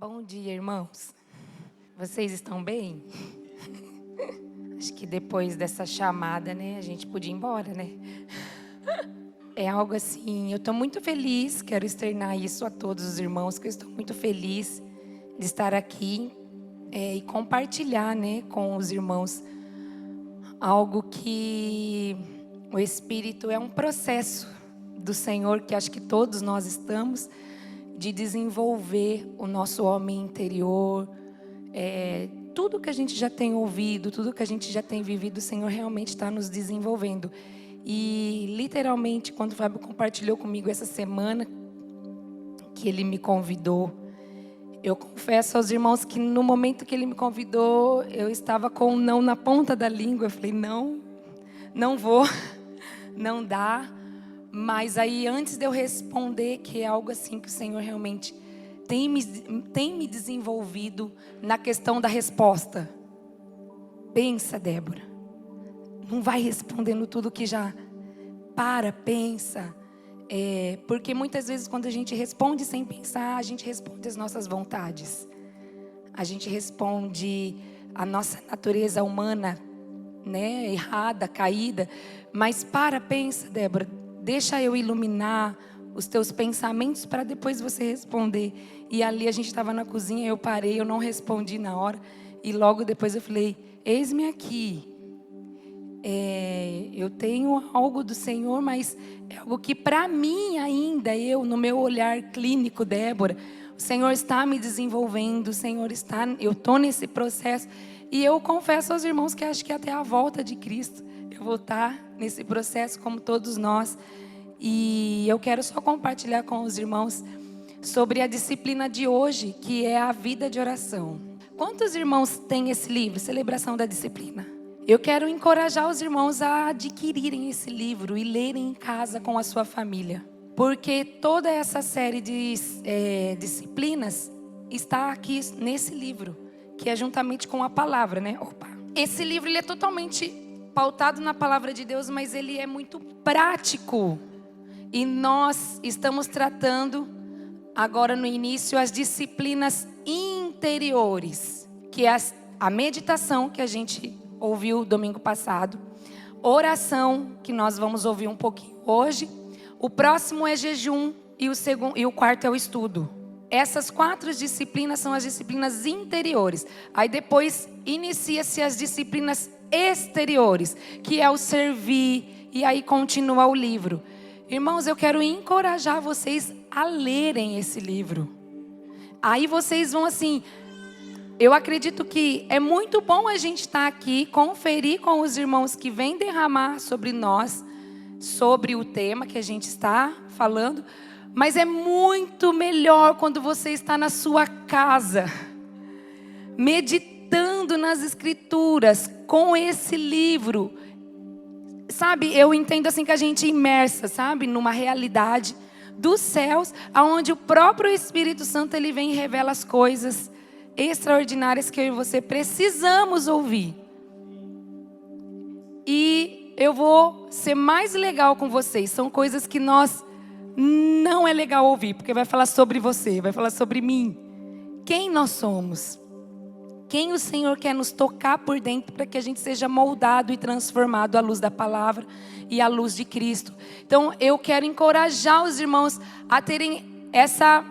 Bom dia, irmãos. Vocês estão bem? Acho que depois dessa chamada, né, a gente podia ir embora, né? É algo assim, eu estou muito feliz, quero externar isso a todos os irmãos, que eu estou muito feliz de estar aqui e compartilhar, né, com os irmãos algo que o Espírito é um processo do Senhor, que acho que todos nós estamos, de desenvolver o nosso homem interior. Tudo que a gente já tem ouvido, tudo que a gente já tem vivido, o Senhor realmente está nos desenvolvendo. E literalmente, quando o Fábio compartilhou comigo essa semana, que ele me convidou, eu confesso aos irmãos que no momento que ele me convidou, eu estava com um não na ponta da língua. Eu falei, não vou, não dá. Mas aí, antes de eu responder, que é algo assim que o Senhor realmente tem me desenvolvido na questão da resposta. Pensa, Débora. Não vai respondendo tudo que já... pensa. Porque muitas vezes quando a gente responde sem pensar, a gente responde as nossas vontades. A gente responde a nossa natureza humana, né, errada, caída. Mas pensa, Débora. Deixa eu iluminar os teus pensamentos para depois você responder. E ali a gente estava na cozinha, eu parei, eu não respondi na hora. E logo depois eu falei, eis-me aqui. Eu tenho algo do Senhor, mas é algo que para mim ainda, no meu olhar clínico, Débora, o Senhor está me desenvolvendo, eu estou nesse processo. E eu confesso aos irmãos que acho que até a volta de Cristo eu vou estar nesse processo como todos nós. E eu quero só compartilhar com os irmãos sobre a disciplina de hoje, que é a vida de oração. Quantos irmãos têm esse livro, Celebração da Disciplina? Eu quero encorajar os irmãos a adquirirem esse livro e lerem em casa com a sua família. Porque toda essa série de disciplinas está aqui nesse livro, que é juntamente com a palavra, né? Esse livro ele é totalmente pautado na palavra de Deus, mas ele é muito prático. E nós estamos tratando agora no início as disciplinas interiores, que é a meditação que a gente ouviu domingo passado, oração que nós vamos ouvir um pouquinho hoje, o próximo é jejum e o quarto é o estudo. Essas 4 disciplinas são as disciplinas interiores. Aí depois inicia-se as disciplinas exteriores, que é o servir, e aí continua o livro. Irmãos, eu quero encorajar vocês a lerem esse livro. Aí vocês vão assim... Eu acredito que é muito bom a gente estar aqui, conferir com os irmãos que vêm derramar sobre nós, sobre o tema que a gente está falando. Mas é muito melhor quando você está na sua casa, meditando nas Escrituras, com esse livro. Sabe, eu entendo assim que a gente é imersa, sabe, numa realidade dos céus, onde o próprio Espírito Santo ele vem e revela as coisas extraordinárias que eu e você precisamos ouvir. E eu vou ser mais legal com vocês. São coisas que não é legal ouvir, porque vai falar sobre você, vai falar sobre mim. Quem nós somos? Quem o Senhor quer nos tocar por dentro para que a gente seja moldado e transformado à luz da palavra e à luz de Cristo. Então eu quero encorajar os irmãos a terem essa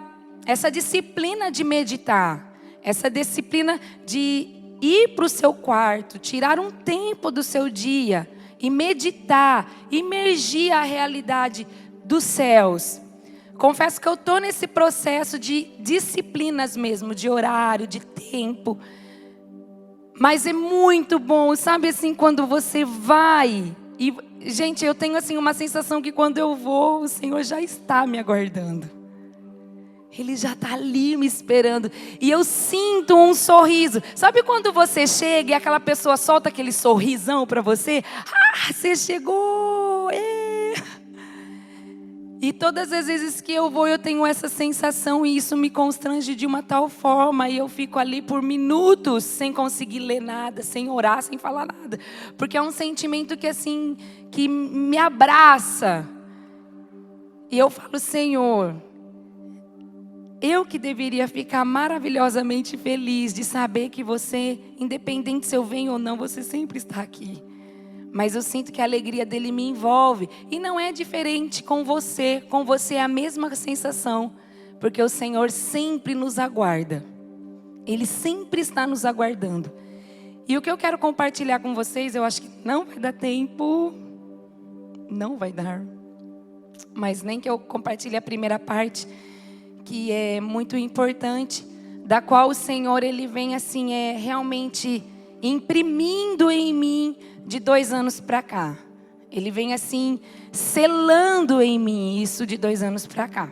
disciplina de meditar. Essa disciplina de ir para o seu quarto, tirar um tempo do seu dia e meditar, imergir a realidade dos céus. Confesso que eu estou nesse processo de disciplinas mesmo, de horário, de tempo. Mas é muito bom, sabe assim, quando você vai. E, gente, eu tenho assim uma sensação que quando eu vou, o Senhor já está me aguardando. Ele já está ali me esperando. E eu sinto um sorriso. Sabe quando você chega e aquela pessoa solta aquele sorrisão para você? Você chegou! E todas as vezes que eu vou, eu tenho essa sensação. E isso me constrange de uma tal forma. E eu fico ali por minutos sem conseguir ler nada, sem orar, sem falar nada. Porque é um sentimento que assim, que me abraça. E eu falo, Senhor... eu que deveria ficar maravilhosamente feliz de saber que você, independente se eu venho ou não, você sempre está aqui. Mas eu sinto que a alegria dele me envolve. E não é diferente com você. Com você é a mesma sensação. Porque o Senhor sempre nos aguarda. Ele sempre está nos aguardando. E o que eu quero compartilhar com vocês, eu acho que não vai dar tempo. Não vai dar. Mas nem que eu compartilhe a primeira parte, que é muito importante, da qual o Senhor, Ele vem assim, realmente imprimindo em mim de 2 anos para cá. Ele vem assim, selando em mim isso de 2 anos para cá.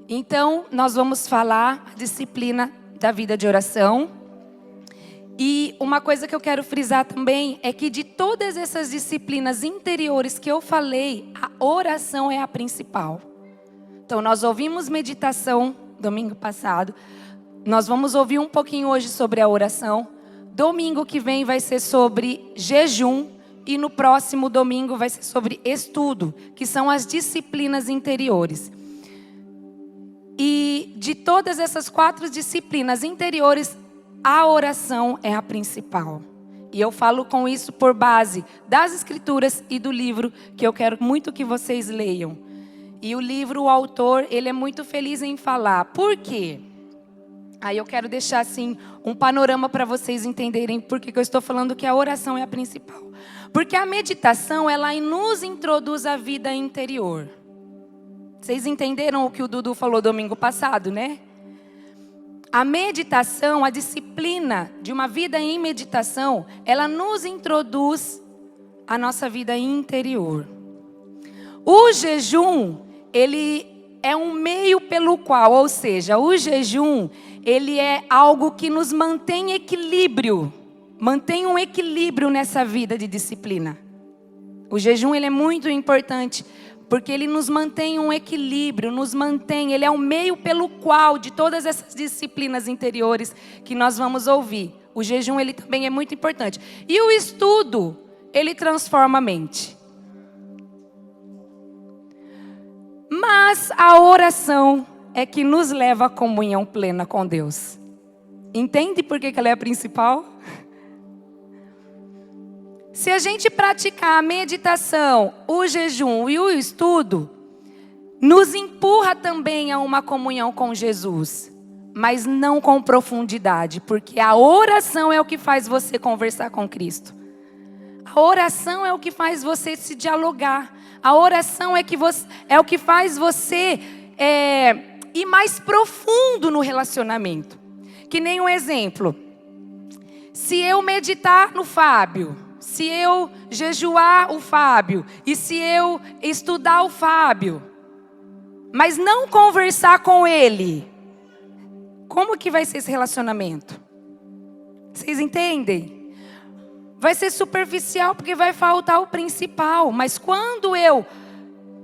Então, nós vamos falar a disciplina da vida de oração. E uma coisa que eu quero frisar também é que de todas essas disciplinas interiores que eu falei, a oração é a principal. Então, nós ouvimos meditação domingo passado. Nós vamos ouvir um pouquinho hoje sobre a oração. Domingo que vem vai ser sobre jejum. E no próximo domingo vai ser sobre estudo, que são as disciplinas interiores. E de todas essas 4 disciplinas interiores, a oração é a principal. E eu falo com isso por base das escrituras e do livro, que eu quero muito que vocês leiam. E o livro, o autor, ele é muito feliz em falar. Por quê? Aí eu quero deixar assim um panorama para vocês entenderem por que eu estou falando que a oração é a principal. Porque a meditação, ela nos introduz à vida interior. Vocês entenderam o que o Dudu falou domingo passado, né? A meditação, a disciplina de uma vida em meditação, ela nos introduz à nossa vida interior. O jejum, ele é um meio pelo qual, ou seja, o jejum, ele é algo que nos mantém equilíbrio. Mantém um equilíbrio nessa vida de disciplina. O jejum, ele é muito importante, porque ele nos mantém um equilíbrio, ele é o meio pelo qual, de todas essas disciplinas interiores que nós vamos ouvir. O jejum, ele também é muito importante. E o estudo, ele transforma a mente. Mas a oração é que nos leva à comunhão plena com Deus. Entende por que ela é a principal? Se a gente praticar a meditação, o jejum e o estudo, nos empurra também a uma comunhão com Jesus. Mas não com profundidade, porque a oração é o que faz você conversar com Cristo. A oração é o que faz você se dialogar. A oração é o que faz você ir mais profundo no relacionamento. Que nem um exemplo. Se eu meditar no Fábio, se eu jejuar o Fábio, e se eu estudar o Fábio, mas não conversar com ele, como que vai ser esse relacionamento? Vocês entendem? Vai ser superficial porque vai faltar o principal. Mas quando eu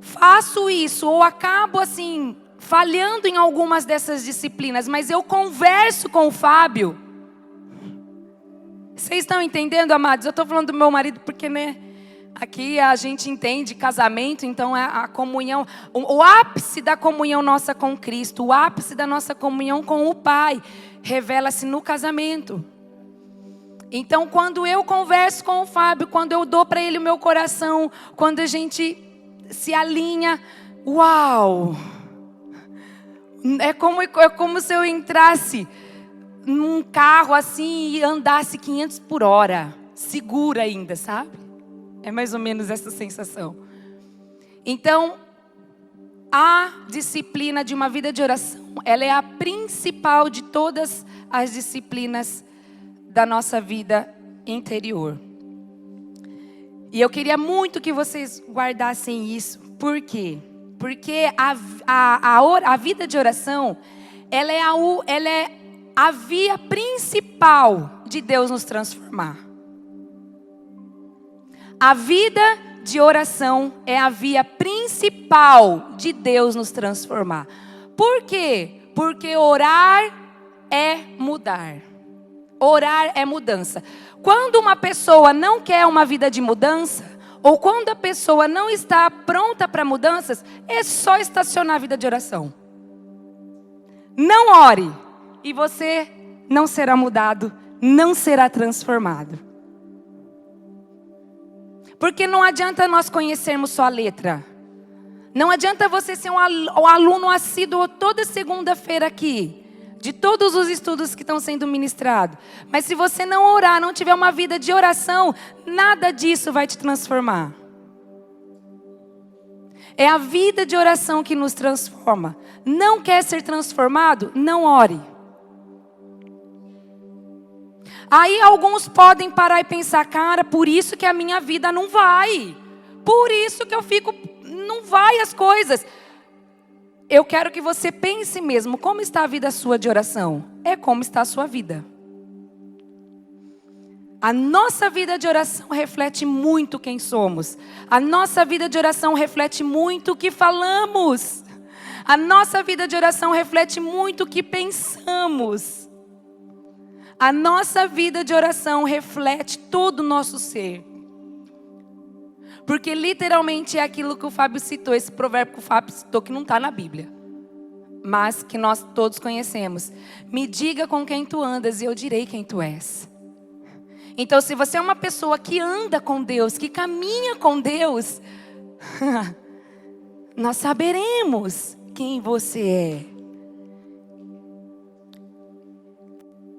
faço isso ou acabo assim falhando em algumas dessas disciplinas, mas eu converso com o Fábio. Vocês estão entendendo, amados? Eu estou falando do meu marido porque, né? Aqui a gente entende casamento, então é a comunhão, o ápice da comunhão nossa com Cristo, o ápice da nossa comunhão com o Pai, revela-se no casamento. Então, quando eu converso com o Fábio, quando eu dou para ele o meu coração, quando a gente se alinha, uau! É como se eu entrasse num carro assim e andasse 500 por hora, segura ainda, sabe? É mais ou menos essa sensação. Então, a disciplina de uma vida de oração, ela é a principal de todas as disciplinas da nossa vida interior. E eu queria muito que vocês guardassem isso. Por quê? Porque a vida de oração, ela é a via principal de Deus nos transformar. A vida de oração é a via principal de Deus nos transformar. Por quê? Porque orar é mudar. Orar é mudança. Quando uma pessoa não quer uma vida de mudança, ou quando a pessoa não está pronta para mudanças, é só estacionar a vida de oração. Não ore e você não será mudado, não será transformado. Porque não adianta nós conhecermos só a letra. Não adianta você ser um aluno assíduo toda segunda-feira aqui, de todos os estudos que estão sendo ministrados. Mas se você não orar, não tiver uma vida de oração, nada disso vai te transformar. É a vida de oração que nos transforma. Não quer ser transformado? Não ore. Aí alguns podem parar e pensar, cara, por isso que a minha vida não vai. Por isso que eu fico, não vai as coisas. Eu quero que você pense mesmo, como está a vida sua de oração? É como está a sua vida. A nossa vida de oração reflete muito quem somos. A nossa vida de oração reflete muito o que falamos. A nossa vida de oração reflete muito o que pensamos. A nossa vida de oração reflete todo o nosso ser. Porque literalmente é aquilo que o Fábio citou, esse provérbio que o Fábio citou, que não está na Bíblia. Mas que nós todos conhecemos. Me diga com quem tu andas e eu direi quem tu és. Então, se você é uma pessoa que anda com Deus, que caminha com Deus, nós saberemos quem você é.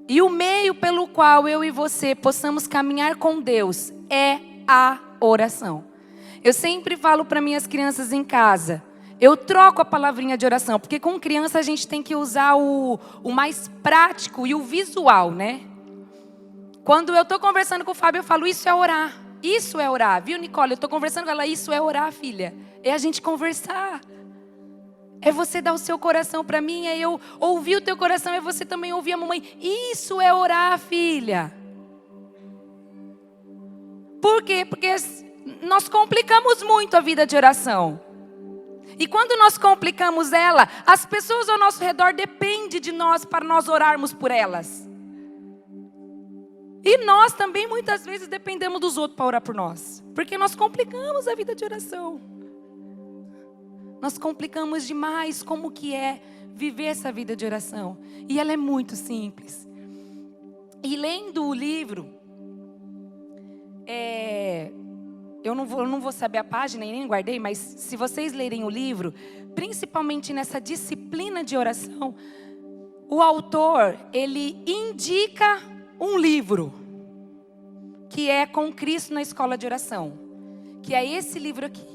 E o meio pelo qual eu e você possamos caminhar com Deus é a oração. Eu sempre falo para minhas crianças em casa, eu troco a palavrinha de oração, porque com criança a gente tem que usar o mais prático e o visual, né? Quando eu estou conversando com o Fábio, eu falo, isso é orar. Isso é orar. Viu, Nicole? Eu estou conversando com ela, isso é orar, filha. É a gente conversar. É você dar o seu coração para mim, é eu ouvir o teu coração, é você também ouvir a mamãe. Isso é orar, filha. Por quê? Porque nós complicamos muito a vida de oração. E quando nós complicamos ela, as pessoas ao nosso redor dependem de nós para nós orarmos por elas. E nós também muitas vezes dependemos dos outros para orar por nós. Porque nós complicamos a vida de oração. Nós complicamos demais como que é viver essa vida de oração. E ela é muito simples. E lendo o livro, eu não vou saber a página e nem guardei, mas se vocês lerem o livro, principalmente nessa disciplina de oração, o autor, ele indica um livro, que é Com Cristo na Escola de Oração, que é esse livro aqui.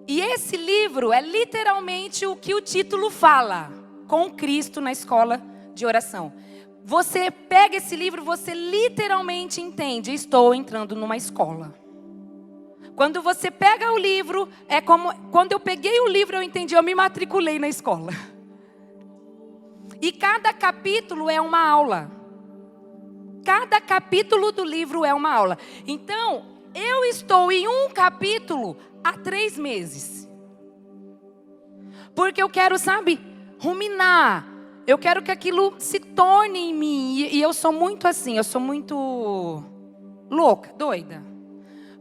E esse livro é literalmente o que o título fala, Com Cristo na Escola de Oração. Você pega esse livro, você literalmente entende, estou entrando numa escola. Quando você pega o livro, é como, quando eu peguei o livro eu entendi, eu me matriculei na escola. E cada capítulo é uma aula. Cada capítulo do livro é uma aula. Então, eu estou em um capítulo há 3 meses. Porque eu quero, sabe, ruminar. Eu quero que aquilo se torne em mim. E eu sou muito assim, eu sou muito louca, doida.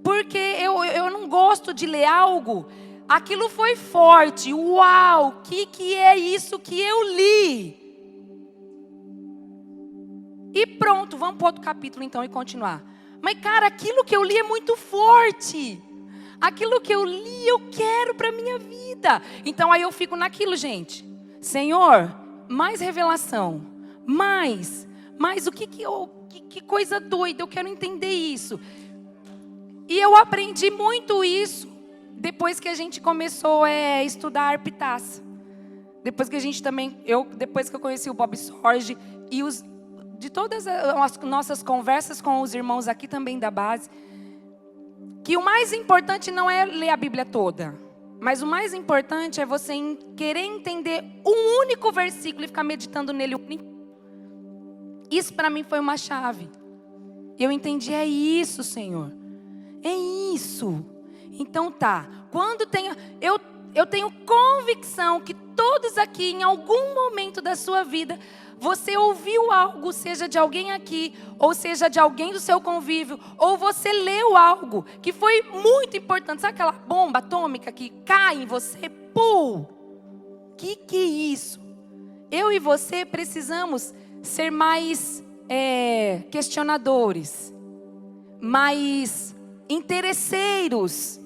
Porque eu não gosto de ler algo. Aquilo foi forte. Uau, que é isso que eu li? E pronto, vamos para outro capítulo então e continuar. Mas cara, aquilo que eu li é muito forte. Aquilo que eu li eu quero para a minha vida. Então aí eu fico naquilo, gente. Senhor, mais revelação. Mais o que coisa doida, eu quero entender isso. E eu aprendi muito isso depois que a gente começou a estudar Arpitaça. Depois que a gente também, depois que eu conheci o Bob Sorge e de todas as nossas conversas com os irmãos aqui também da base, que o mais importante não é ler a Bíblia toda, mas o mais importante é você querer entender um único versículo e ficar meditando nele. Isso para mim foi uma chave. Eu entendi, é isso, Senhor. É isso. Então tá, eu tenho convicção que todos aqui, em algum momento da sua vida, você ouviu algo, seja de alguém aqui, ou seja de alguém do seu convívio, ou você leu algo que foi muito importante. Sabe aquela bomba atômica que cai em você? Pum! Que é isso? eu e você precisamos ser mais questionadores, mais interesseiros,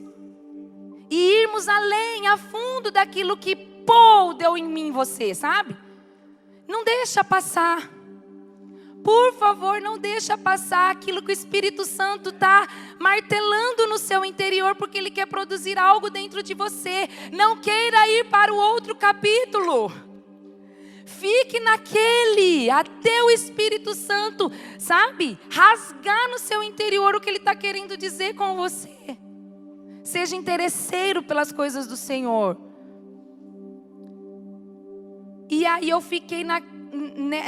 e irmos além, a fundo daquilo que Paul deu em mim e você, sabe? Não deixa passar. Por favor, não deixa passar aquilo que o Espírito Santo está martelando no seu interior, porque Ele quer produzir algo dentro de você. Não queira ir para o outro capítulo. Fique naquele, até o Espírito Santo, sabe? Rasgar no seu interior o que Ele está querendo dizer com você. Seja interesseiro pelas coisas do Senhor. E aí eu fiquei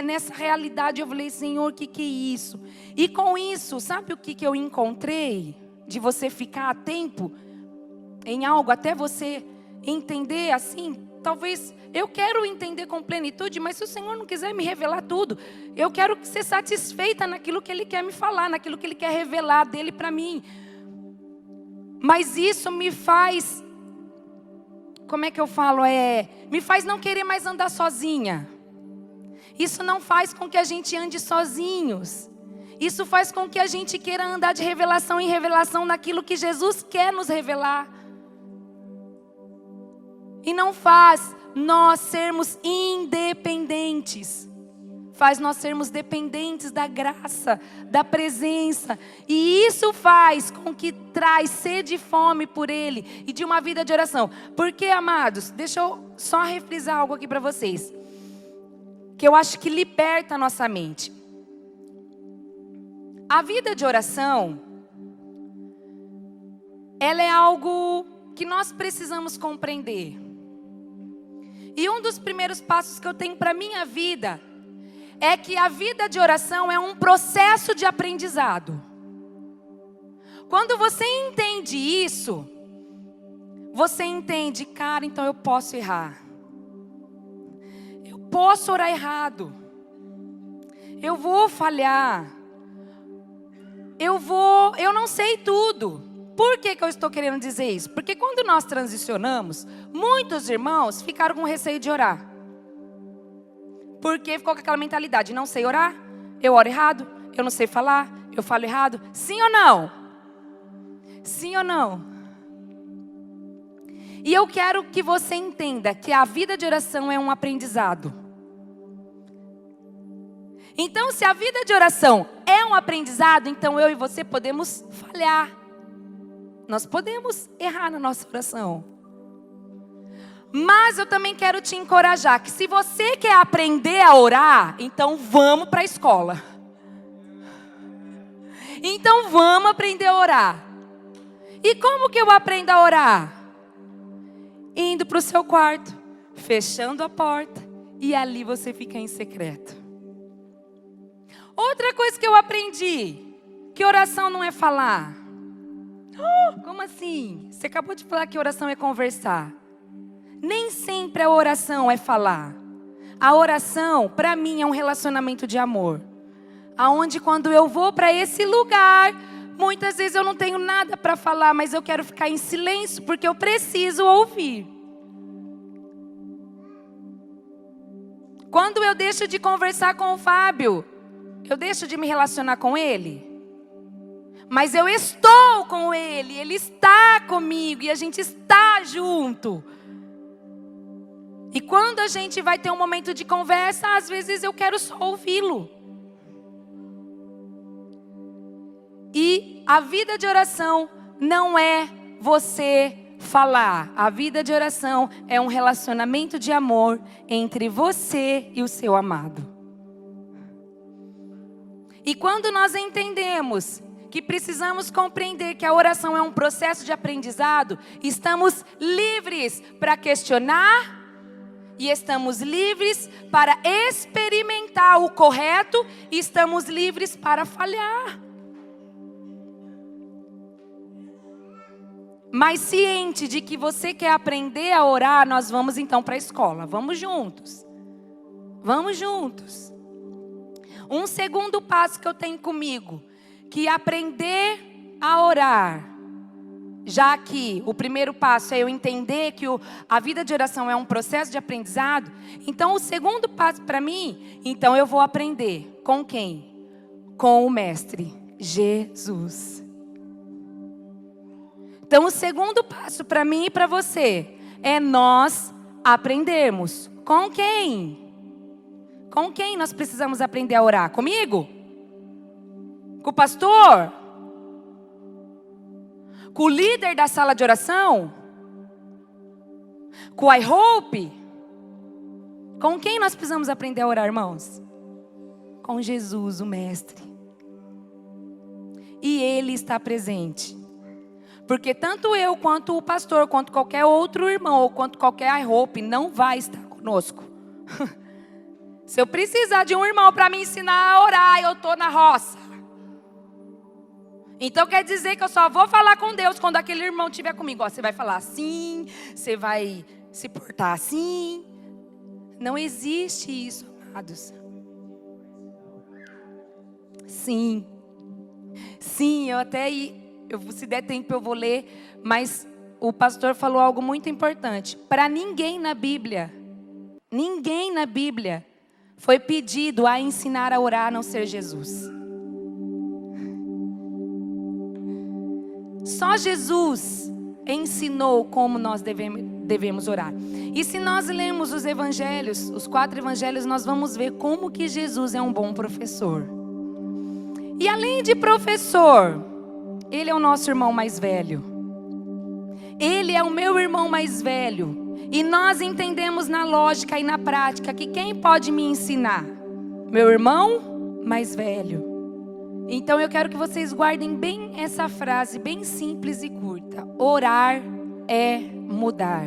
nessa realidade, eu falei, Senhor, o que é isso? E com isso, sabe o que eu encontrei? De você ficar a tempo em algo, até você entender assim, talvez eu quero entender com plenitude, mas se o Senhor não quiser me revelar tudo, eu quero ser satisfeita naquilo que Ele quer me falar, naquilo que Ele quer revelar dEle para mim. Mas isso me faz, como é que eu falo? Me faz não querer mais andar sozinha. Isso não faz com que a gente ande sozinhos. Isso faz com que a gente queira andar de revelação em revelação naquilo que Jesus quer nos revelar. E não faz nós sermos independentes. Faz nós sermos dependentes da graça, da presença. E isso faz com que traz sede e fome por Ele e de uma vida de oração. Porque, amados, deixa eu só refrisar algo aqui para vocês, que eu acho que liberta a nossa mente. A vida de oração, ela é algo que nós precisamos compreender. E um dos primeiros passos que eu tenho para a minha vida é que a vida de oração é um processo de aprendizado. Quando você entende isso, você entende, cara, então eu posso errar. Eu posso orar errado. Eu vou falhar. Eu não sei tudo. Por que eu estou querendo dizer isso? Porque quando nós transicionamos, muitos irmãos ficaram com receio de orar. Porque ficou com aquela mentalidade, não sei orar, eu oro errado, eu não sei falar, eu falo errado. Sim ou não? Sim ou não? E eu quero que você entenda que a vida de oração é um aprendizado. Então, se a vida de oração é um aprendizado, então eu e você podemos falhar. Nós podemos errar na nossa oração. Mas eu também quero te encorajar que se você quer aprender a orar, então vamos para a escola. Então vamos aprender a orar. E como que eu aprendo a orar? Indo para o seu quarto, fechando a porta e ali você fica em secreto. Outra coisa que eu aprendi, que oração não é falar. Como assim? Você acabou de falar que oração é conversar. Nem sempre a oração é falar. A oração, para mim, é um relacionamento de amor. Aonde quando eu vou para esse lugar, muitas vezes eu não tenho nada para falar, mas eu quero ficar em silêncio porque eu preciso ouvir. Quando eu deixo de conversar com o Fábio, eu deixo de me relacionar com ele. Mas eu estou com ele, ele está comigo e a gente está junto. E quando a gente vai ter um momento de conversa, às vezes eu quero só ouvi-lo. E a vida de oração não é você falar. A vida de oração é um relacionamento de amor entre você e o seu amado. E quando nós entendemos que precisamos compreender que a oração é um processo de aprendizado, estamos livres para questionar e estamos livres para experimentar o correto e estamos livres para falhar. Mas ciente de que você quer aprender a orar, nós vamos então para a escola. Vamos juntos. Vamos juntos. Um segundo passo que eu tenho comigo, que aprender a orar já que o primeiro passo é eu entender que a vida de oração é um processo de aprendizado, então o segundo passo para mim, então eu vou aprender. Com quem? Com o Mestre, Jesus. Então o segundo passo para mim e para você é nós aprendermos. Com quem? Com quem nós precisamos aprender a orar? Comigo? Com o pastor? Com o líder da sala de oração? Com o iHope? Com quem nós precisamos aprender a orar, irmãos? Com Jesus, o Mestre. E Ele está presente. Porque tanto eu, quanto o pastor, quanto qualquer outro irmão, ou quanto qualquer iHope, não vai estar conosco. Se eu precisar de um irmão para me ensinar a orar, eu estou na roça. Então quer dizer que eu só vou falar com Deus quando aquele irmão estiver comigo. Ó, você vai falar assim, você vai se portar assim. Não existe isso, amados. Sim, se der tempo eu vou ler, mas o pastor falou algo muito importante. Para ninguém na Bíblia foi pedido a ensinar a orar a não ser Jesus. Só Jesus ensinou como nós devemos orar. E se nós lemos os evangelhos, os 4 evangelhos, nós vamos ver como que Jesus é um bom professor. E além de professor, Ele é o nosso irmão mais velho. Ele é o meu irmão mais velho. E nós entendemos na lógica e na prática que quem pode me ensinar? Meu irmão mais velho. Então eu quero que vocês guardem bem essa frase, bem simples e curta. Orar é mudar.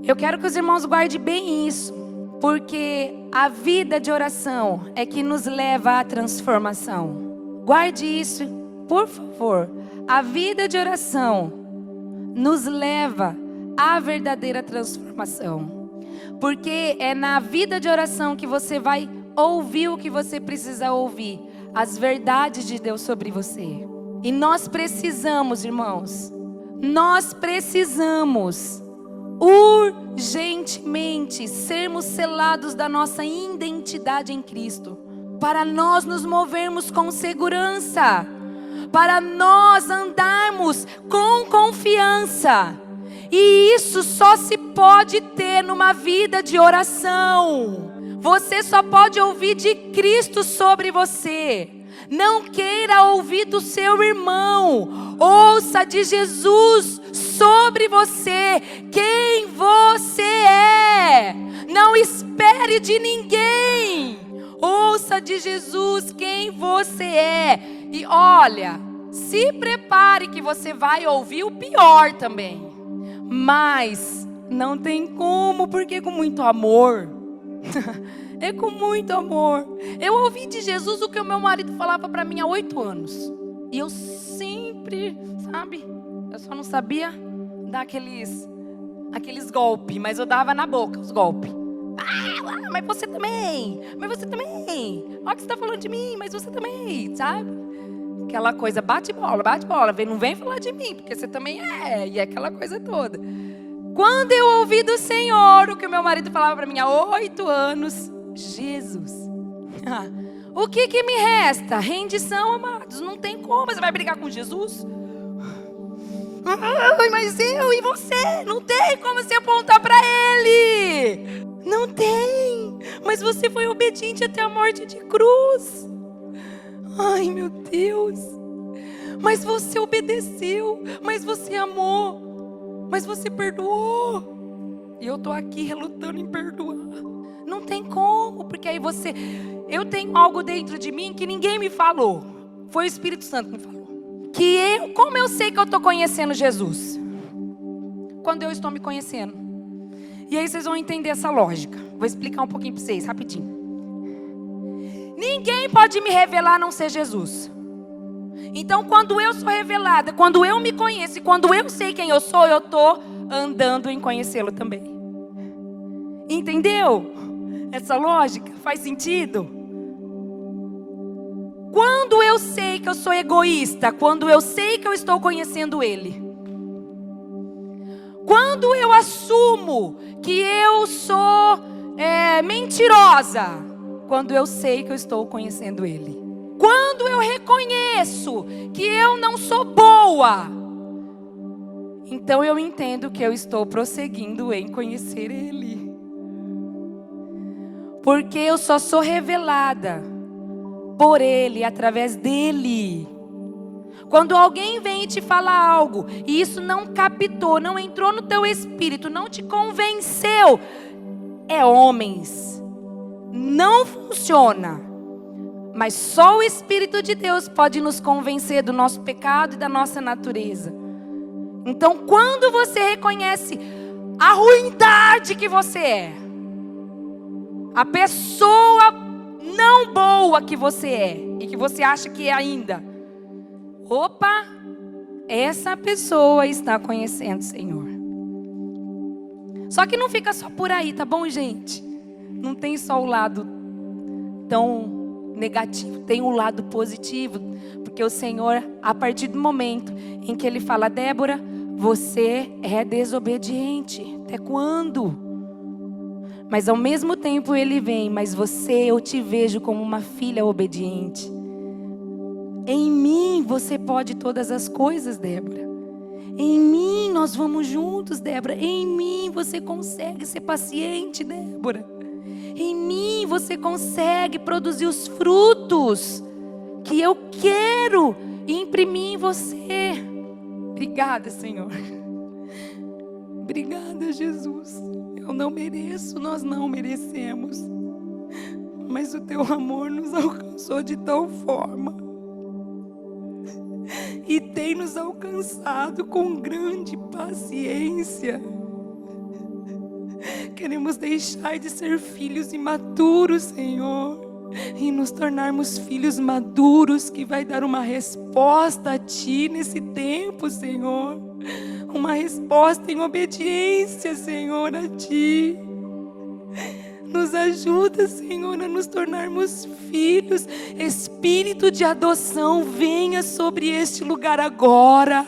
Eu quero que os irmãos guardem bem isso, porque a vida de oração é que nos leva à transformação. Guarde isso, por favor. A vida de oração nos leva à verdadeira transformação. Porque é na vida de oração que você vai ouvir o que você precisa ouvir. As verdades de Deus sobre você. E nós precisamos, irmãos, nós precisamos urgentemente sermos selados da nossa identidade em Cristo, para nós nos movermos com segurança, para nós andarmos com confiança. E isso só se pode ter numa vida de oração. Você só pode ouvir de Cristo sobre você. Não queira ouvir do seu irmão. Ouça de Jesus sobre você. Quem você é. Não espere de ninguém. Ouça de Jesus quem você é. E olha, se prepare que você vai ouvir o pior também. Mas não tem como, porque é com muito amor. É com muito amor. Eu ouvi de Jesus o que o meu marido falava para mim há 8 anos. E eu sempre, sabe? Eu só não sabia dar aqueles golpes, mas eu dava na boca os golpes. Mas você também. Mas você também. Olha o que você está falando de mim, mas você também, sabe? Aquela coisa, bate bola. Não vem falar de mim, porque você também é. E aquela coisa toda. Quando eu ouvi do Senhor o que o meu marido falava para mim há 8 anos, Jesus. O que me resta? Rendição, amados. Não tem como. Você vai brigar com Jesus? Mas eu e você? Não tem como você apontar para Ele. Não tem. Mas você foi obediente até a morte de cruz. Ai, meu Deus. Mas você obedeceu. Mas você amou. Mas você perdoou. E eu estou aqui relutando em perdoar. Não tem como, porque aí você... Eu tenho algo dentro de mim que ninguém me falou. Foi o Espírito Santo que me falou. Como eu sei que eu estou conhecendo Jesus? Quando eu estou me conhecendo. E aí vocês vão entender essa lógica. Vou explicar um pouquinho para vocês, rapidinho. Ninguém pode me revelar a não ser Jesus. Então, quando eu sou revelada, quando eu me conheço e quando eu sei quem eu sou, eu estou andando em conhecê-lo também. Entendeu? Essa lógica faz sentido? Quando eu sei que eu sou egoísta, quando eu sei que eu estou conhecendo Ele, quando eu assumo que eu sou mentirosa? Quando eu sei que eu estou conhecendo Ele. Quando eu reconheço que eu não sou boa, então eu entendo que eu estou prosseguindo em conhecer Ele. Porque eu só sou revelada por Ele, através dEle. Quando alguém vem te falar algo, e isso não captou, não entrou no teu espírito, não te convenceu, é homens. Não funciona. Mas só o Espírito de Deus pode nos convencer do nosso pecado e da nossa natureza. Então, quando você reconhece a ruindade que você é, a pessoa não boa que você é, e que você acha que é ainda, opa, essa pessoa está conhecendo o Senhor. Só que não fica só por aí, tá bom, gente? Não tem só o lado tão negativo, tem um lado positivo, porque o Senhor, a partir do momento em que Ele fala: Débora, você é desobediente, até quando? Mas ao mesmo tempo Ele vem: mas eu te vejo como uma filha obediente. Em mim você pode todas as coisas, Débora. Em mim nós vamos juntos, Débora. Em mim você consegue ser paciente, Débora. Em mim você consegue produzir os frutos que eu quero imprimir em você. Obrigada, Senhor. Obrigada, Jesus. Eu não mereço, nós não merecemos. Mas o teu amor nos alcançou de tal forma. E tem nos alcançado com grande paciência. Queremos deixar de ser filhos imaturos, Senhor, e nos tornarmos filhos maduros, que vai dar uma resposta a Ti nesse tempo, Senhor. Uma resposta em obediência, Senhor, a Ti. Nos ajuda, Senhor, a nos tornarmos filhos. Espírito de adoção, venha sobre este lugar agora.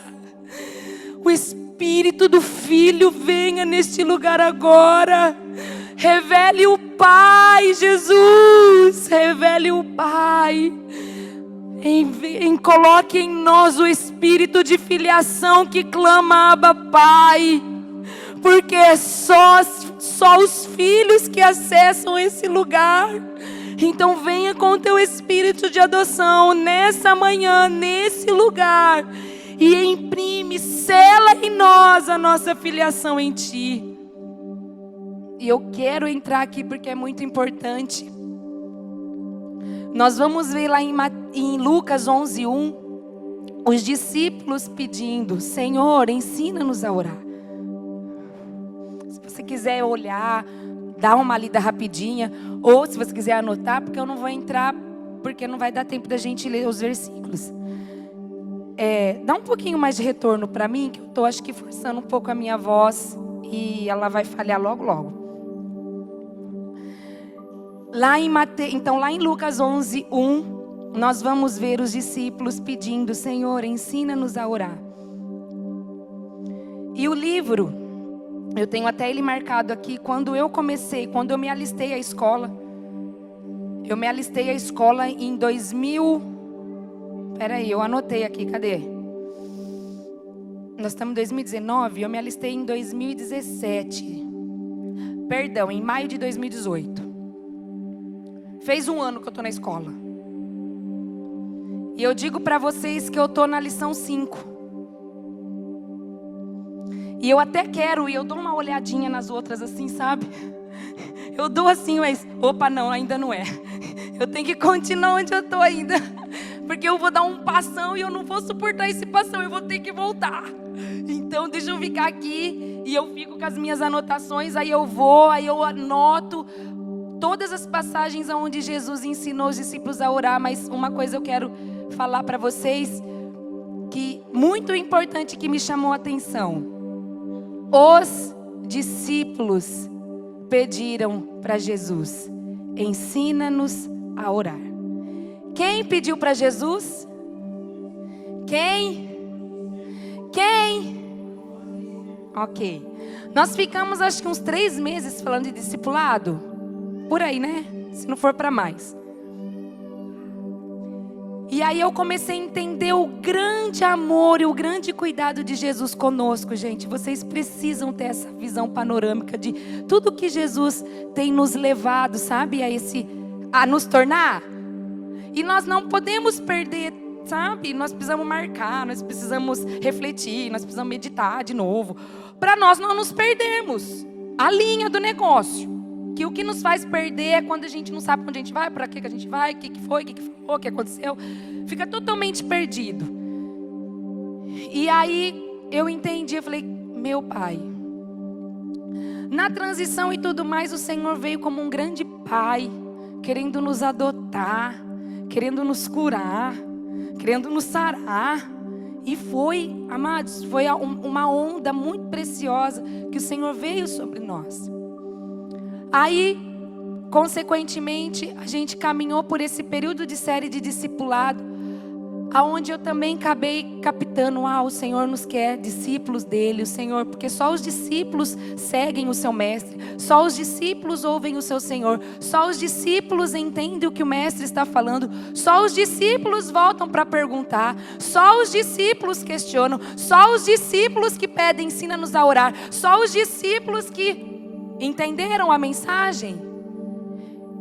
O Espírito do Filho, venha neste lugar agora. Revele o Pai, Jesus. Revele o Pai. Coloque em nós o espírito de filiação que clama: Abba, Pai. Porque é só os filhos que acessam esse lugar. Então venha com o teu espírito de adoção nessa manhã, nesse lugar, e imprime, sela em nós a nossa filiação em Ti. E eu quero entrar aqui porque é muito importante. Nós vamos ver lá em Lucas 11:1, os discípulos pedindo: Senhor, ensina-nos a orar. Se você quiser olhar, dá uma lida rapidinha, ou se você quiser anotar, porque eu não vou entrar, porque não vai dar tempo da gente ler os versículos. Dá um pouquinho mais de retorno para mim, que eu estou, acho que, forçando um pouco a minha voz, e ela vai falhar logo, logo. Lá em Lucas 11:1, nós vamos ver os discípulos pedindo: Senhor, ensina-nos a orar. E o livro, eu tenho até ele marcado aqui. Quando eu me alistei à escola, eu me alistei à escola em 2000. Peraí, eu anotei aqui, cadê? Nós estamos em 2019, eu me alistei em 2017. Perdão, em maio de 2018. Fez um ano que eu estou na escola. E eu digo para vocês que eu estou na lição 5. E eu até quero, e eu dou uma olhadinha nas outras assim, sabe? Eu dou assim, mas opa, não, ainda não é. Eu tenho que continuar onde eu estou ainda. Porque eu vou dar um passão e eu não vou suportar esse passão, eu vou ter que voltar. Então deixa eu ficar aqui e eu fico com as minhas anotações, aí eu anoto todas as passagens onde Jesus ensinou os discípulos a orar. Mas uma coisa eu quero falar para vocês, que muito importante, que me chamou a atenção. Os discípulos pediram para Jesus: ensina-nos a orar. Quem pediu para Jesus? Quem? Ok. Nós ficamos acho que uns 3 meses falando de discipulado. Por aí, né? Se não for para mais. E aí eu comecei a entender o grande amor e o grande cuidado de Jesus conosco, gente. Vocês precisam ter essa visão panorâmica de tudo que Jesus tem nos levado, sabe? A nos tornar. E nós não podemos perder, sabe? Nós precisamos marcar, nós precisamos refletir, nós precisamos meditar de novo. Para nós não nos perdermos a linha do negócio. Que o que nos faz perder é quando a gente não sabe para onde a gente vai, para que a gente vai, o que foi, o que falou, o que aconteceu. Fica totalmente perdido. E aí eu entendi, eu falei, meu Pai. Na transição e tudo mais, o Senhor veio como um grande Pai, querendo nos adotar, querendo nos curar, querendo nos sarar. E foi, amados, foi uma onda muito preciosa que o Senhor veio sobre nós. Aí, consequentemente, a gente caminhou por esse período de série de discipulado, aonde eu também acabei captando, o Senhor nos quer discípulos dele, o Senhor, porque só os discípulos seguem o seu mestre, só os discípulos ouvem o seu Senhor, só os discípulos entendem o que o mestre está falando, só os discípulos voltam para perguntar, só os discípulos questionam, só os discípulos que pedem, ensina-nos a orar, só os discípulos que entenderam a mensagem?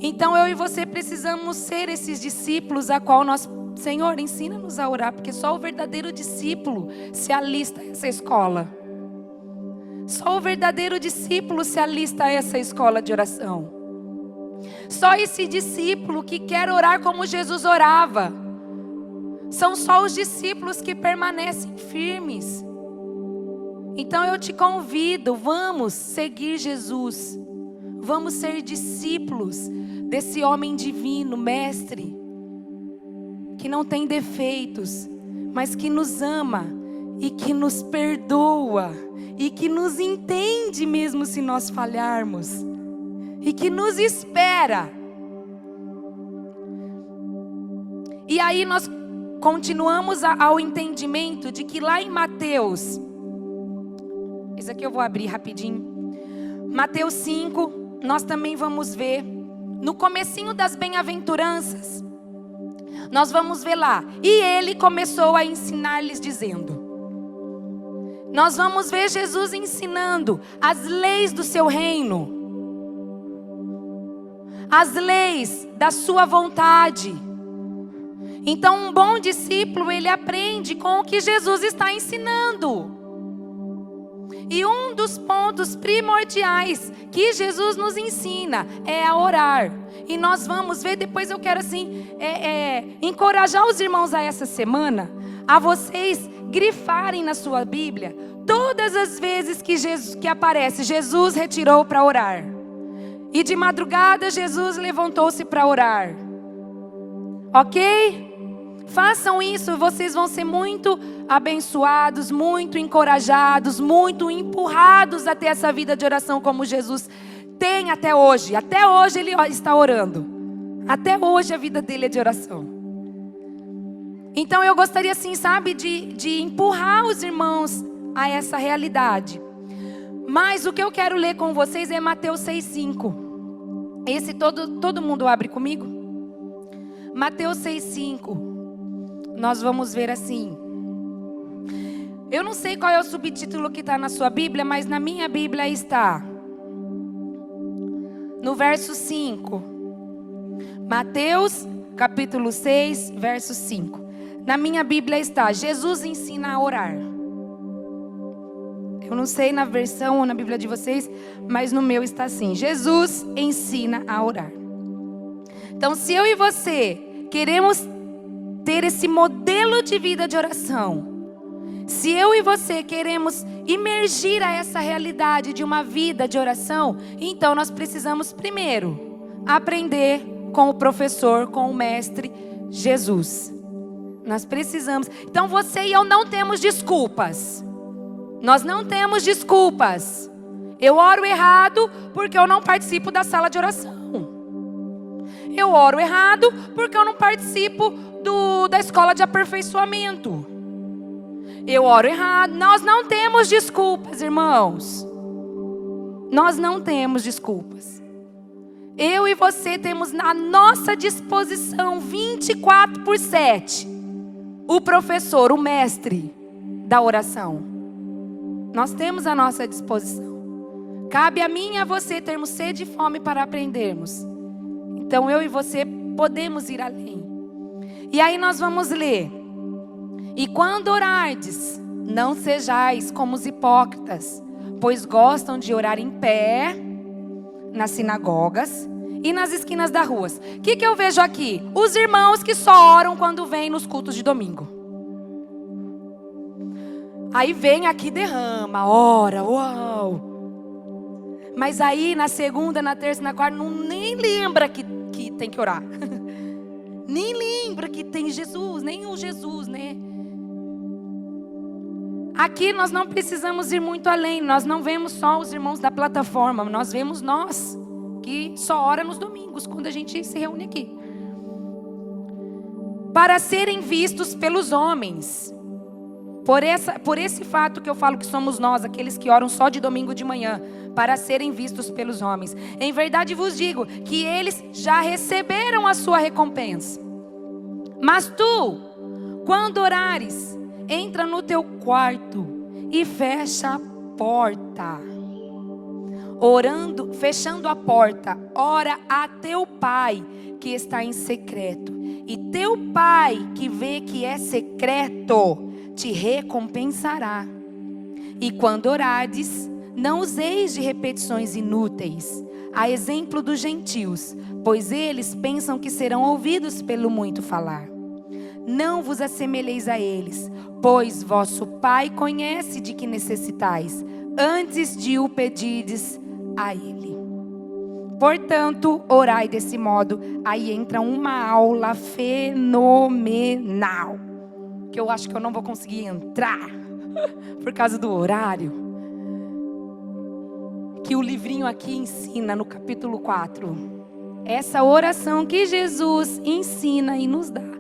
Então eu e você precisamos ser esses discípulos a qual nós, Senhor, ensina-nos a orar, porque só o verdadeiro discípulo se alista a essa escola. Só o verdadeiro discípulo se alista a essa escola de oração. Só esse discípulo que quer orar como Jesus orava. São só os discípulos que permanecem firmes. Então eu te convido, vamos seguir Jesus. Vamos ser discípulos desse homem divino, mestre, que não tem defeitos, mas que nos ama e que nos perdoa e que nos entende mesmo se nós falharmos e que nos espera. E aí nós continuamos ao entendimento de que lá em Mateus, esse aqui eu vou abrir rapidinho, Mateus 5, nós também vamos ver, no comecinho das bem-aventuranças, nós vamos ver lá, e ele começou a ensinar-lhes dizendo, nós vamos ver Jesus ensinando as leis do seu reino, as leis da sua vontade. Então um bom discípulo, ele aprende com o que Jesus está ensinando. E um dos pontos primordiais que Jesus nos ensina é a orar. E nós vamos ver, depois eu quero assim, encorajar os irmãos a essa semana, a vocês grifarem na sua Bíblia, todas as vezes que aparece, Jesus retirou para orar. E de madrugada Jesus levantou-se para orar. Ok? Façam isso, vocês vão ser muito abençoados, muito encorajados, muito empurrados a ter essa vida de oração como Jesus tem até hoje. Até hoje ele está orando. Até hoje a vida dele é de oração. Então eu gostaria assim, sabe, de empurrar os irmãos a essa realidade. Mas o que eu quero ler com vocês é Mateus 6,5. Esse todo mundo abre comigo? Mateus 6,5. Nós vamos ver assim. Eu não sei qual é o subtítulo que está na sua Bíblia, mas na minha Bíblia está no verso 5. Mateus capítulo 6, verso 5. Na minha Bíblia está, Jesus ensina a orar. Eu não sei na versão ou na Bíblia de vocês, mas no meu está assim, Jesus ensina a orar. Então se eu e você queremos ter esse modelo de vida de oração, se eu e você queremos imergir a essa realidade de uma vida de oração, então nós precisamos primeiro aprender com o professor, com o mestre Jesus. Nós precisamos. Então você e eu não temos desculpas. Nós não temos desculpas. Eu oro errado porque eu não participo da sala de oração. Eu oro errado porque eu não participo da escola de aperfeiçoamento. Eu oro errado. Nós não temos desculpas, irmãos. nós não temos desculpas. Eu e você temos à nossa disposição 24/7 o professor, o mestre da oração. Nós temos à nossa disposição. Cabe a mim e a você termos sede e fome para aprendermos. Então eu e você podemos ir além. E aí nós vamos ler. E quando orardes, não sejais como os hipócritas, pois gostam de orar em pé, nas sinagogas e nas esquinas das ruas. O que eu vejo aqui? Os irmãos que só oram quando vêm nos cultos de domingo. Aí vem aqui, derrama, ora, uau. Mas aí na segunda, na terça, na quarta, nem lembra que tem que orar. Nem lembra que tem Jesus, nem o Jesus, né? Aqui nós não precisamos ir muito além. Nós não vemos só os irmãos da plataforma. Nós vemos nós, que só ora nos domingos, quando a gente se reúne aqui. Para serem vistos pelos homens. Por esse fato que eu falo que somos nós, aqueles que oram só de domingo de manhã, para serem vistos pelos homens. Em verdade vos digo que eles já receberam a sua recompensa. Mas tu, quando orares, entra no teu quarto e fecha a porta. Orando, fechando a porta, ora a teu pai que está em secreto. E teu pai que vê que é secreto, te recompensará. E quando orardes, não useis de repetições inúteis, a exemplo dos gentios, pois eles pensam que serão ouvidos pelo muito falar. Não vos assemelheis a eles, pois vosso Pai conhece de que necessitais, antes de o pedirdes a Ele. Portanto, orai desse modo. Aí entra uma aula fenomenal, que eu acho que eu não vou conseguir entrar, por causa do horário. Que o livrinho aqui ensina no capítulo 4. Essa oração que Jesus ensina e nos dá.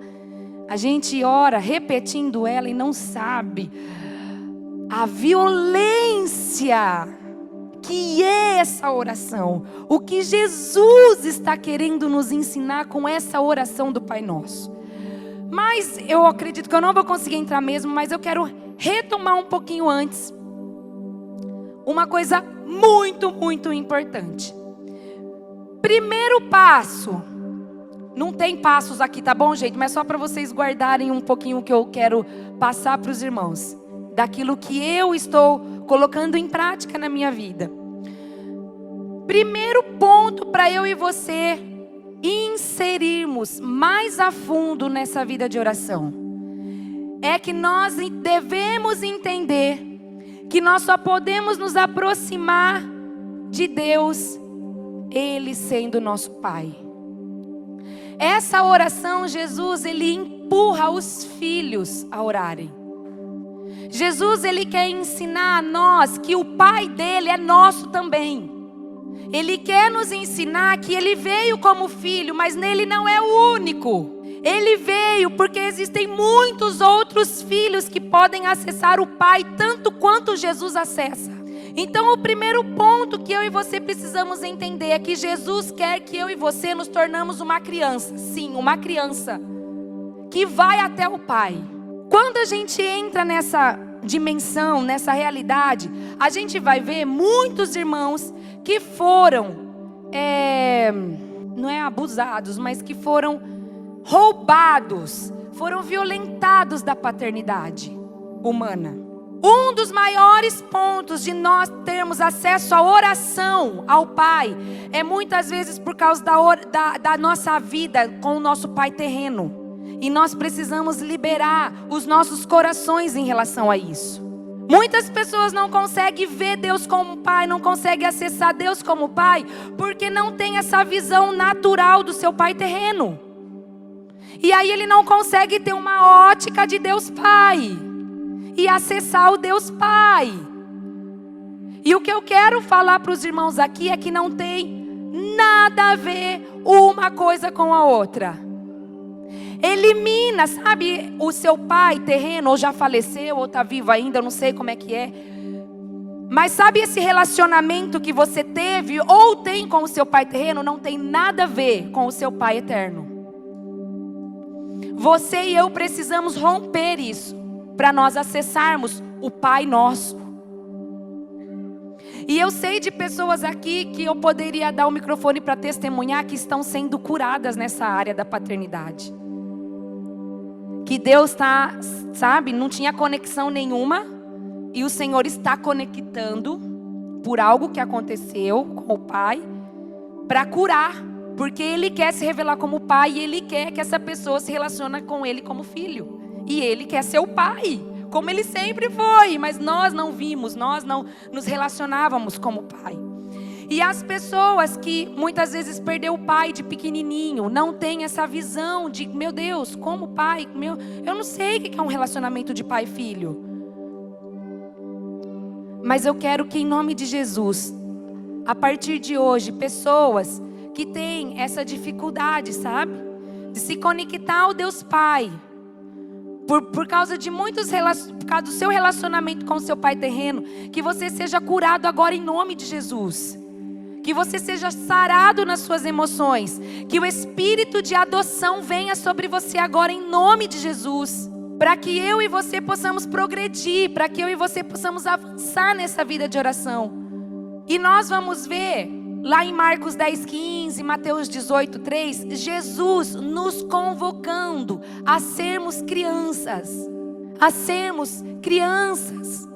A gente ora repetindo ela e não sabe a violência que é essa oração. O que Jesus está querendo nos ensinar com essa oração do Pai Nosso. Mas eu acredito que eu não vou conseguir entrar mesmo, mas eu quero retomar um pouquinho antes. Uma coisa muito, muito importante. Primeiro passo. Não tem passos aqui, tá bom, gente? Mas só para vocês guardarem um pouquinho o que eu quero passar para os irmãos. Daquilo que eu estou colocando em prática na minha vida. Primeiro ponto para eu e você inserirmos mais a fundo nessa vida de oração. É que nós devemos entender que nós só podemos nos aproximar de Deus, Ele sendo nosso Pai. Essa oração, Jesus, Ele empurra os filhos a orarem. Jesus, Ele quer ensinar a nós que o Pai dele é nosso também. Ele quer nos ensinar que Ele veio como filho, mas nele não é o único. Ele veio porque existem muitos outros filhos que podem acessar o Pai tanto quanto Jesus acessa. Então o primeiro ponto que eu e você precisamos entender é que Jesus quer que eu e você nos tornamos uma criança. Sim, uma criança que vai até o Pai. Quando a gente entra nessa dimensão, nessa realidade, a gente vai ver muitos irmãos que foram, não é abusados, mas que foram roubados, foram violentados da paternidade humana. Um dos maiores pontos de nós termos acesso à oração ao Pai é muitas vezes por causa da nossa vida com o nosso pai terreno. E nós precisamos liberar os nossos corações em relação a isso. Muitas pessoas não conseguem ver Deus como Pai, não conseguem acessar Deus como Pai, porque não tem essa visão natural do seu pai terreno. E aí ele não consegue ter uma ótica de Deus Pai e acessar o Deus Pai. E o que eu quero falar para os irmãos aqui é que não tem nada a ver uma coisa com a outra. Elimina, sabe, o seu pai terreno, ou já faleceu, ou está vivo ainda, eu não sei como é que é. Mas sabe esse relacionamento que você teve ou tem com o seu pai terreno? Não tem nada a ver com o seu pai eterno. Você e eu precisamos romper isso, para nós acessarmos o Pai Nosso. E eu sei de pessoas aqui que eu poderia dar o microfone para testemunhar que estão sendo curadas nessa área da paternidade. Que Deus está, sabe, não tinha conexão nenhuma. E o Senhor está conectando por algo que aconteceu com o pai para curar. Porque Ele quer se revelar como pai e Ele quer que essa pessoa se relacione com Ele como filho. E Ele quer ser o pai, como Ele sempre foi. Mas nós não vimos, nós não nos relacionávamos como pai. E as pessoas que muitas vezes perdeu o pai de pequenininho, não tem essa visão de, meu Deus, como pai, eu não sei o que é um relacionamento de pai e filho. Mas eu quero que em nome de Jesus, a partir de hoje, pessoas que têm essa dificuldade, sabe? De se conectar ao Deus Pai. Por causa de por causa do seu relacionamento com o seu pai terreno, que você seja curado agora em nome de Jesus. Que você seja sarado nas suas emoções. Que o espírito de adoção venha sobre você agora em nome de Jesus. Para que eu e você possamos progredir, para que eu e você possamos avançar nessa vida de oração. E nós vamos ver, lá em Marcos 10:15, Mateus 18:3, Jesus nos convocando a sermos crianças. A sermos crianças.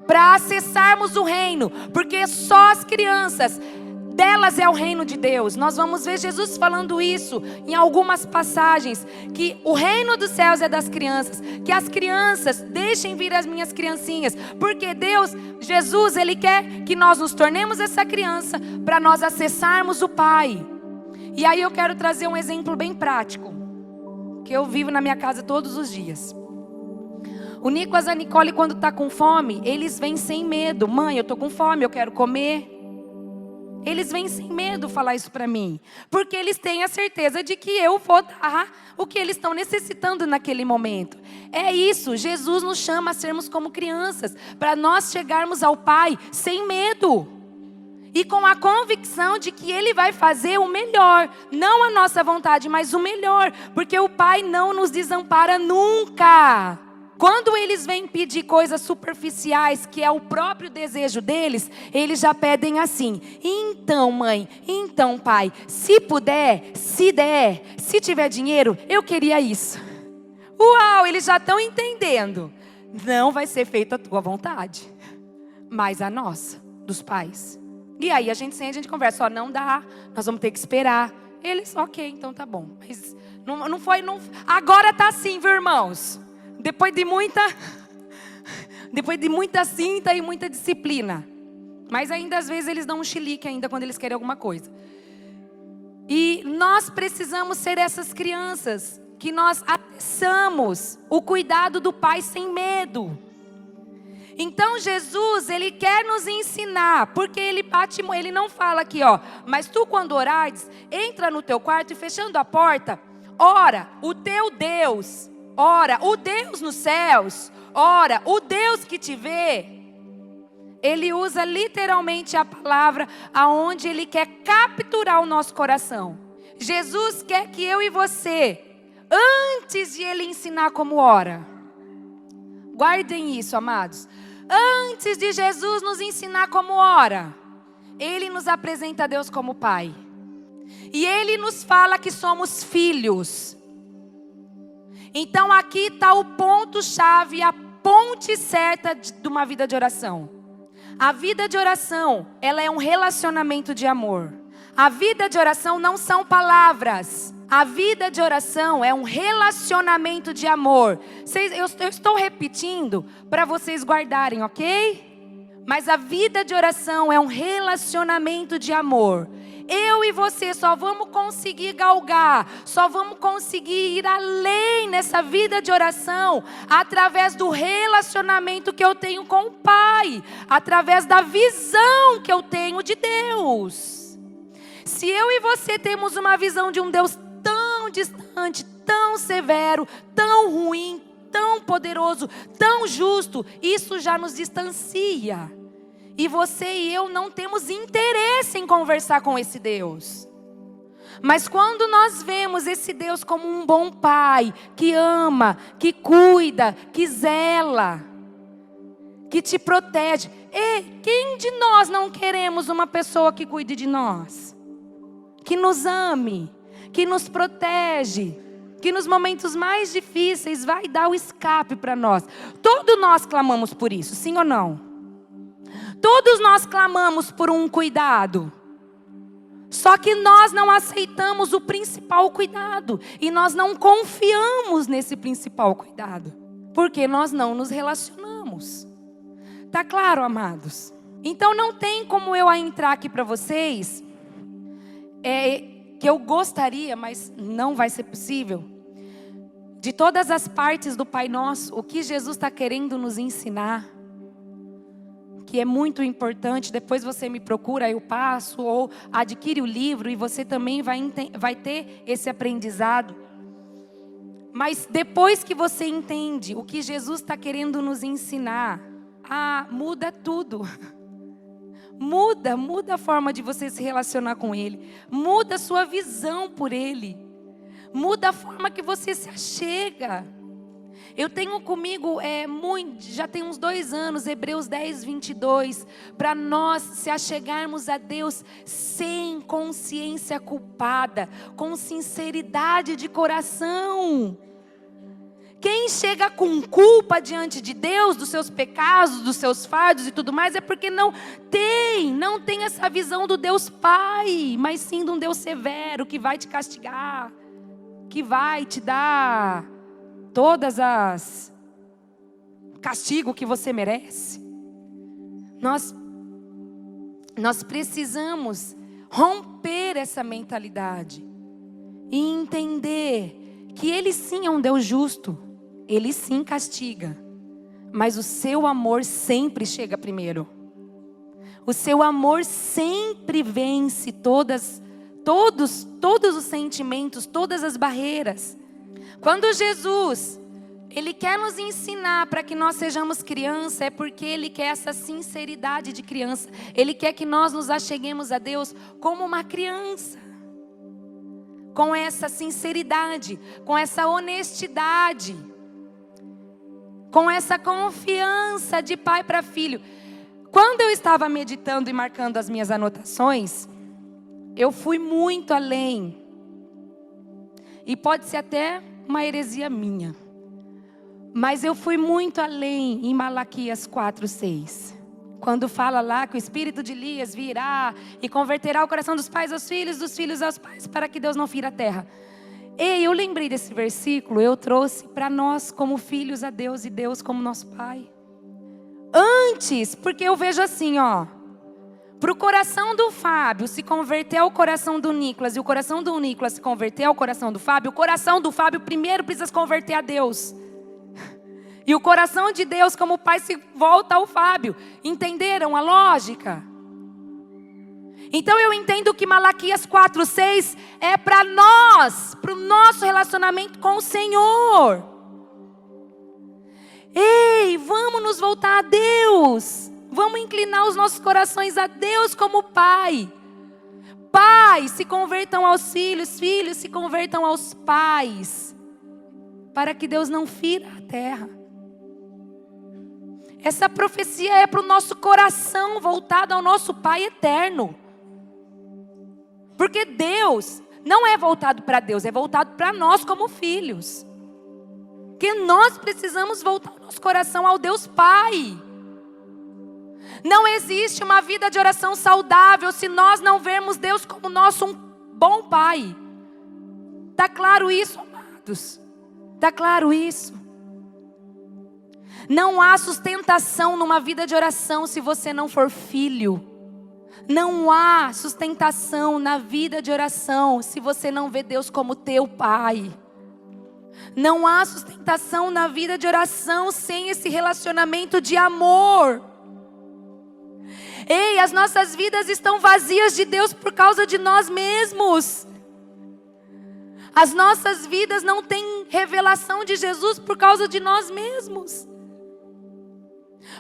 Para acessarmos o reino, porque só as crianças, delas é o reino de Deus. Nós vamos ver Jesus falando isso em algumas passagens, que o reino dos céus é das crianças, que as crianças deixem vir as minhas criancinhas, porque Jesus, Ele quer que nós nos tornemos essa criança para nós acessarmos o Pai. E aí eu quero trazer um exemplo bem prático, que eu vivo na minha casa todos os dias. O Nicolas e a Nicole, quando está com fome, eles vêm sem medo. Mãe, eu estou com fome, eu quero comer. Eles vêm sem medo falar isso para mim. Porque eles têm a certeza de que eu vou dar o que eles estão necessitando naquele momento. É isso, Jesus nos chama a sermos como crianças. Para nós chegarmos ao Pai sem medo. E com a convicção de que Ele vai fazer o melhor. Não a nossa vontade, mas o melhor. Porque o Pai não nos desampara nunca. Quando eles vêm pedir coisas superficiais, que é o próprio desejo deles, eles já pedem assim: então mãe, então pai, se puder, se der, se tiver dinheiro, eu queria isso. Uau, eles já estão entendendo. Não vai ser feita a tua vontade, mas a nossa, dos pais. E aí a gente senta, a gente conversa, ó, não dá, nós vamos ter que esperar. Eles, ok, então tá bom. Mas não foi, agora tá assim, viu, irmãos? Depois de muita cinta e muita disciplina. Mas ainda às vezes eles dão um chilique ainda quando eles querem alguma coisa. E nós precisamos ser essas crianças que nós acessamos o cuidado do Pai sem medo. Então Jesus, Ele quer nos ensinar, porque Ele não fala aqui, ó, mas tu quando orares, entra no teu quarto e fechando a porta, ora, o teu Deus... Ora, o Deus nos céus, ora, o Deus que te vê. Ele usa literalmente a palavra aonde Ele quer capturar o nosso coração. Jesus quer que eu e você, antes de Ele ensinar como ora, guardem isso, amados. Antes de Jesus nos ensinar como ora, Ele nos apresenta a Deus como Pai. E Ele nos fala que somos filhos. Então aqui está o ponto-chave, a ponte certa de uma vida de oração. A vida de oração, ela é um relacionamento de amor. A vida de oração não são palavras. A vida de oração é um relacionamento de amor. Eu estou repetindo para vocês guardarem, ok? Mas a vida de oração é um relacionamento de amor. Eu e você só vamos conseguir galgar, só vamos conseguir ir além nessa vida de oração através do relacionamento que eu tenho com o Pai, através da visão que eu tenho de Deus. Se eu e você temos uma visão de um Deus tão distante, tão severo, tão ruim, tão poderoso, tão justo, isso já nos distancia. E você e eu não temos interesse em conversar com esse Deus. Mas quando nós vemos esse Deus como um bom pai, que ama, que cuida, que zela, que te protege. E quem de nós não queremos uma pessoa que cuide de nós? Que nos ame, que nos protege, que nos momentos mais difíceis vai dar o escape para nós. Todos nós clamamos por isso, sim ou não? Todos nós clamamos por um cuidado. Só que nós não aceitamos o principal cuidado. E nós não confiamos nesse principal cuidado. Porque nós não nos relacionamos. Tá claro, amados? Então não tem como eu entrar aqui para vocês. Que eu gostaria, mas não vai ser possível. De todas as partes do Pai Nosso, o que Jesus está querendo nos ensinar. Que é muito importante, depois você me procura, eu passo, ou adquire o livro e você também vai ter esse aprendizado. Mas depois que você entende o que Jesus está querendo nos ensinar, muda tudo. Muda a forma de você se relacionar com Ele. Muda a sua visão por Ele. Muda a forma que você se achega. Eu tenho comigo, já tem uns 2 anos, Hebreus 10, 22, para nós se achegarmos a Deus sem consciência culpada, com sinceridade de coração. Quem chega com culpa diante de Deus, dos seus pecados, dos seus fardos e tudo mais, é porque não tem essa visão do Deus Pai, mas sim de um Deus severo, que vai te castigar, que vai te dar todas as castigo que você merece. Nós precisamos romper essa mentalidade e entender que Ele sim é um Deus justo, Ele sim castiga, mas o seu amor sempre chega primeiro. O seu amor sempre vence todos os sentimentos, todas as barreiras. Quando Jesus, Ele quer nos ensinar para que nós sejamos criança, é porque Ele quer essa sinceridade de criança. Ele quer que nós nos acheguemos a Deus como uma criança. Com essa sinceridade, com essa honestidade, com essa confiança de pai para filho. Quando eu estava meditando e marcando as minhas anotações, eu fui muito além. E pode ser até uma heresia minha. Mas eu fui muito além em Malaquias 4:6. Quando fala lá que o espírito de Elias virá e converterá o coração dos pais aos filhos, dos filhos aos pais, para que Deus não fira a terra. E eu lembrei desse versículo, eu trouxe para nós como filhos a Deus e Deus como nosso Pai. Antes, porque eu vejo assim, para o coração do Fábio se converter ao coração do Nicolas e o coração do Nicolas se converter ao coração do Fábio, o coração do Fábio primeiro precisa se converter a Deus. E o coração de Deus como pai se volta ao Fábio. Entenderam a lógica? Então eu entendo que Malaquias 4:6 é para nós, para o nosso relacionamento com o Senhor. Ei, vamos nos voltar a Deus. Vamos inclinar os nossos corações a Deus como Pai. Pais se convertam aos filhos, filhos se convertam aos pais. Para que Deus não fira a terra. Essa profecia é para o nosso coração voltado ao nosso Pai eterno. Porque Deus não é voltado para Deus, é voltado para nós como filhos. Que nós precisamos voltar o nosso coração ao Deus Pai. Não existe uma vida de oração saudável se nós não vermos Deus como nosso um bom Pai. Está claro isso, amados? Está claro isso? Não há sustentação numa vida de oração se você não for filho. Não há sustentação na vida de oração se você não vê Deus como teu Pai. Não há sustentação na vida de oração sem esse relacionamento de amor. Ei, as nossas vidas estão vazias de Deus por causa de nós mesmos. As nossas vidas não têm revelação de Jesus por causa de nós mesmos.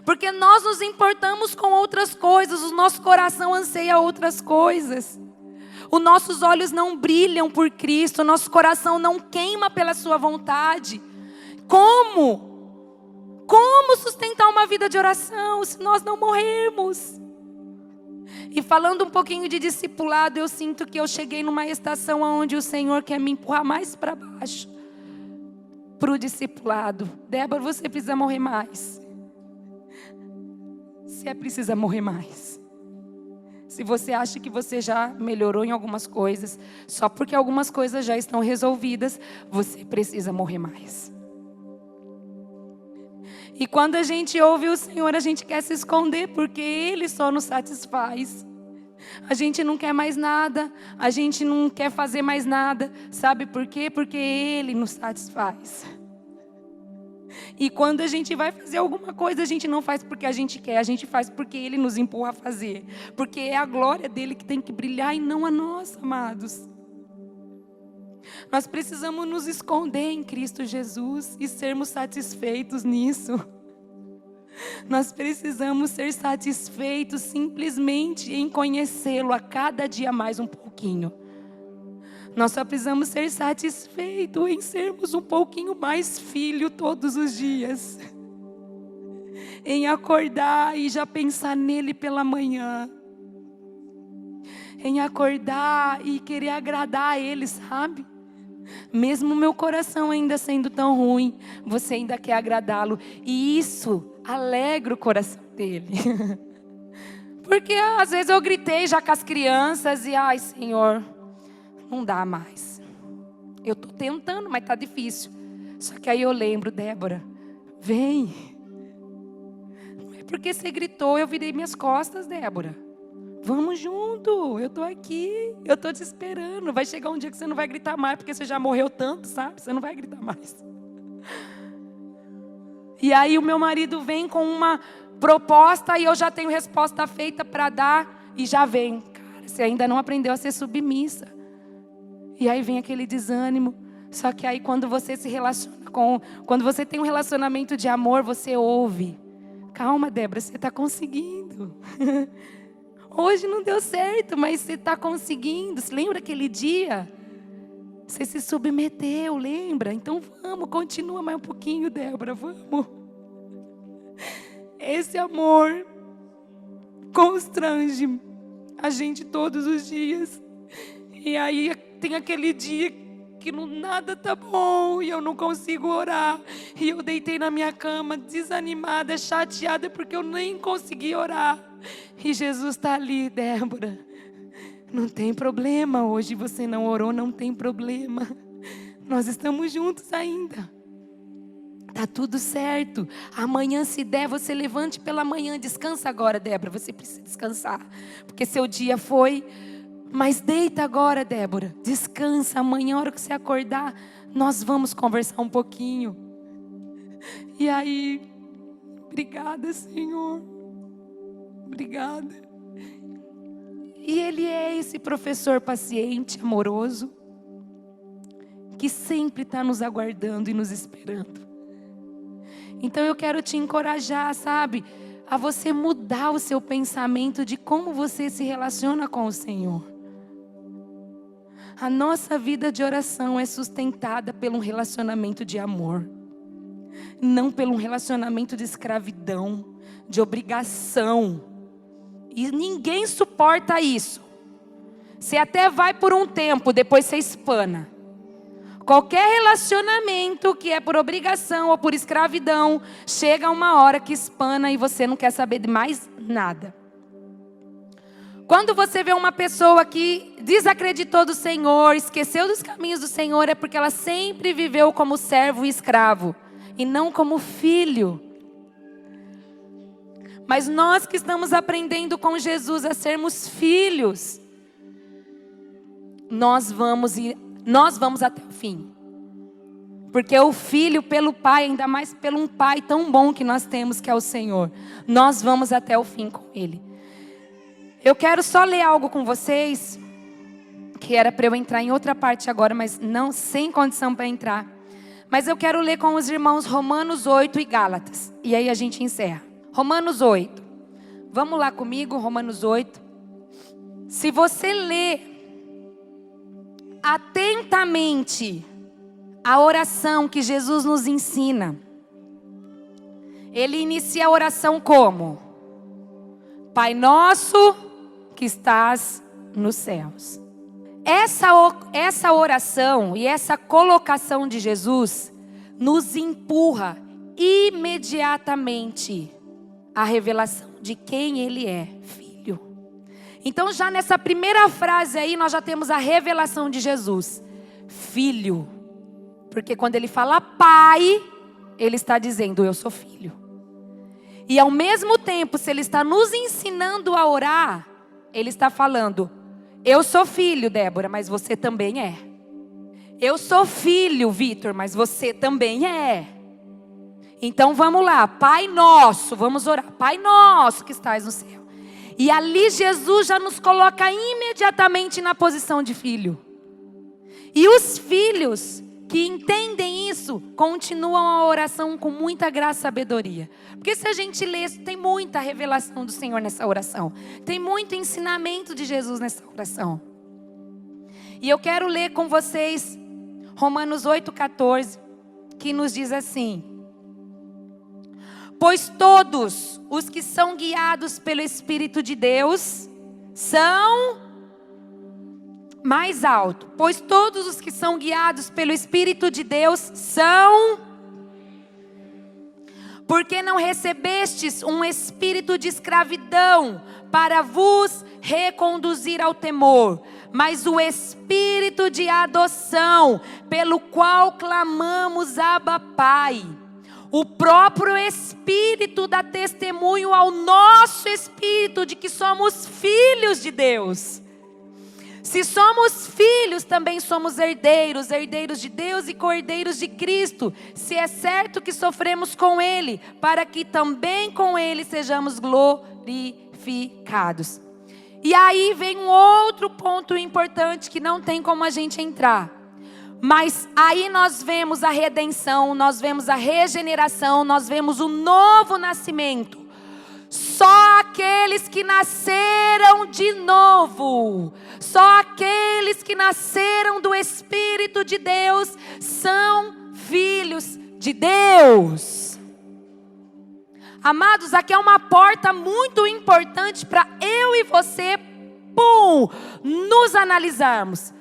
Porque nós nos importamos com outras coisas, o nosso coração anseia outras coisas. Os nossos olhos não brilham por Cristo, o nosso coração não queima pela sua vontade. Como sustentar uma vida de oração se nós não morrermos? E falando um pouquinho de discipulado, eu sinto que eu cheguei numa estação onde o Senhor quer me empurrar mais para baixo, para o discipulado. Débora, você precisa morrer mais. Você precisa morrer mais. Se você acha que você já melhorou em algumas coisas, só porque algumas coisas já estão resolvidas, você precisa morrer mais. E quando a gente ouve o Senhor, a gente quer se esconder, porque Ele só nos satisfaz. A gente não quer mais nada, a gente não quer fazer mais nada. Sabe por quê? Porque Ele nos satisfaz. E quando a gente vai fazer alguma coisa, a gente não faz porque a gente quer, a gente faz porque Ele nos empurra a fazer. Porque é a glória dEle que tem que brilhar e não a nossa, amados. Nós precisamos nos esconder em Cristo Jesus e sermos satisfeitos nisso. Nós precisamos ser satisfeitos simplesmente em conhecê-lo a cada dia mais um pouquinho. Nós só precisamos ser satisfeitos em sermos um pouquinho mais filho todos os dias. Em acordar e já pensar nele pela manhã. Em acordar e querer agradar a Ele, sabe? Mesmo meu coração ainda sendo tão ruim, você ainda quer agradá-lo. E isso alegra o coração dele. Porque às vezes eu gritei já com as crianças e, ai Senhor, não dá mais. Eu estou tentando, mas está difícil. Só que aí eu lembro, Débora, vem. Não é porque você gritou, eu virei minhas costas, Débora. Vamos junto, eu estou aqui, eu estou te esperando. Vai chegar um dia que você não vai gritar mais, porque você já morreu tanto, sabe? Você não vai gritar mais. E aí o meu marido vem com uma proposta e eu já tenho resposta feita para dar. E já vem, cara, você ainda não aprendeu a ser submissa. E aí vem aquele desânimo. Só que aí quando você se relaciona quando você tem um relacionamento de amor, você ouve. Calma, Débora, você está conseguindo. Hoje não deu certo, mas você está conseguindo. Você lembra aquele dia? Você se submeteu, lembra? Então vamos, continua mais um pouquinho, Débora, vamos. Esse amor constrange a gente todos os dias. E aí tem aquele dia que nada tá bom e eu não consigo orar. E eu deitei na minha cama desanimada, chateada, porque eu nem consegui orar. E Jesus está ali, Débora. Não tem problema, hoje você não orou, não tem problema. Nós estamos juntos ainda. Tá tudo certo. Amanhã, se der, você levante pela manhã. Descansa agora, Débora, você precisa descansar. Porque seu dia foi... Mas deita agora, Débora. Descansa, amanhã, a hora que você acordar, nós vamos conversar um pouquinho. E aí, obrigada, Senhor. Obrigada. E Ele é esse professor paciente, amoroso, que sempre está nos aguardando e nos esperando. Então eu quero te encorajar, sabe, a você mudar o seu pensamento de como você se relaciona com o Senhor. A nossa vida de oração é sustentada por um relacionamento de amor, não por um relacionamento de escravidão, de obrigação. E ninguém suporta isso. Você até vai por um tempo, depois você espana. Qualquer relacionamento que é por obrigação ou por escravidão, chega uma hora que espana e você não quer saber de mais nada. Quando você vê uma pessoa que desacreditou do Senhor, esqueceu dos caminhos do Senhor, é porque ela sempre viveu como servo e escravo, e não como filho. Mas nós que estamos aprendendo com Jesus a sermos filhos, nós vamos até o fim. Porque o filho pelo pai, ainda mais pelo um pai tão bom que nós temos, que é o Senhor, nós vamos até o fim com Ele. Eu quero só ler algo com vocês, que era para eu entrar em outra parte agora, mas não, sem condição para entrar. Mas eu quero ler com os irmãos Romanos 8 e Gálatas, e aí a gente encerra. Romanos 8. Vamos lá comigo, Romanos 8. Se você ler atentamente a oração que Jesus nos ensina, ele inicia a oração como? Pai nosso que estás nos céus. Essa oração e essa colocação de Jesus nos empurra imediatamente à revelação de quem Ele é, Filho. Então já nessa primeira frase aí nós já temos a revelação de Jesus, Filho. Porque quando Ele fala Pai, Ele está dizendo eu sou Filho. E ao mesmo tempo, se Ele está nos ensinando a orar, Ele está falando, eu sou filho, Débora, mas você também é. Eu sou filho, Vitor, mas você também é. Então vamos lá, Pai nosso, vamos orar. Pai nosso que estás no céu. E ali Jesus já nos coloca imediatamente na posição de filho. E os filhos que entendem isso, continuam a oração com muita graça e sabedoria. Porque se a gente lê, tem muita revelação do Senhor nessa oração. Tem muito ensinamento de Jesus nessa oração. E eu quero ler com vocês Romanos 8,14, que nos diz assim: pois todos os que são guiados pelo Espírito de Deus são... Mais alto. Pois todos os que são guiados pelo Espírito de Deus são... Porque não recebestes um espírito de escravidão para vos reconduzir ao temor, mas o espírito de adoção, pelo qual clamamos Abba Pai. O próprio Espírito dá testemunho ao nosso espírito de que somos filhos de Deus. Se somos filhos, também somos herdeiros, herdeiros de Deus e co-herdeiros de Cristo. Se é certo que sofremos com Ele, para que também com Ele sejamos glorificados. E aí vem um outro ponto importante que não tem como a gente entrar. Mas aí nós vemos a redenção, nós vemos a regeneração, nós vemos o novo nascimento. Só aqueles que nasceram de novo, só aqueles que nasceram do Espírito de Deus são filhos de Deus. Amados, aqui é uma porta muito importante para eu e você, nos analisarmos.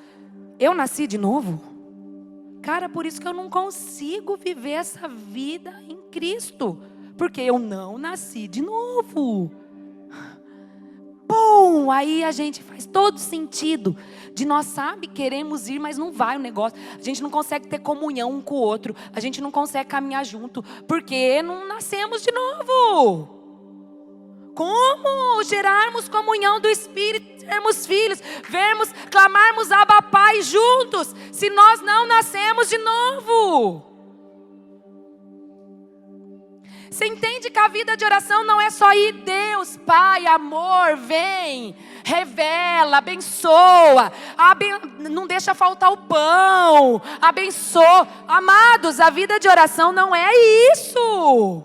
Eu nasci de novo? Cara, por isso que eu não consigo viver essa vida em Cristo. Porque eu não nasci de novo. Aí a gente faz todo sentido. De nós, queremos ir, mas não vai o negócio. A gente não consegue ter comunhão um com o outro. A gente não consegue caminhar junto. Porque não nascemos de novo. Como gerarmos comunhão do Espírito, sermos filhos, vermos, clamarmos Abba Pai juntos, se nós não nascemos de novo? Você entende que a vida de oração não é só ir, Deus, Pai, amor, vem, revela, abençoa, não deixa faltar o pão, abençoa. Amados, a vida de oração não é isso.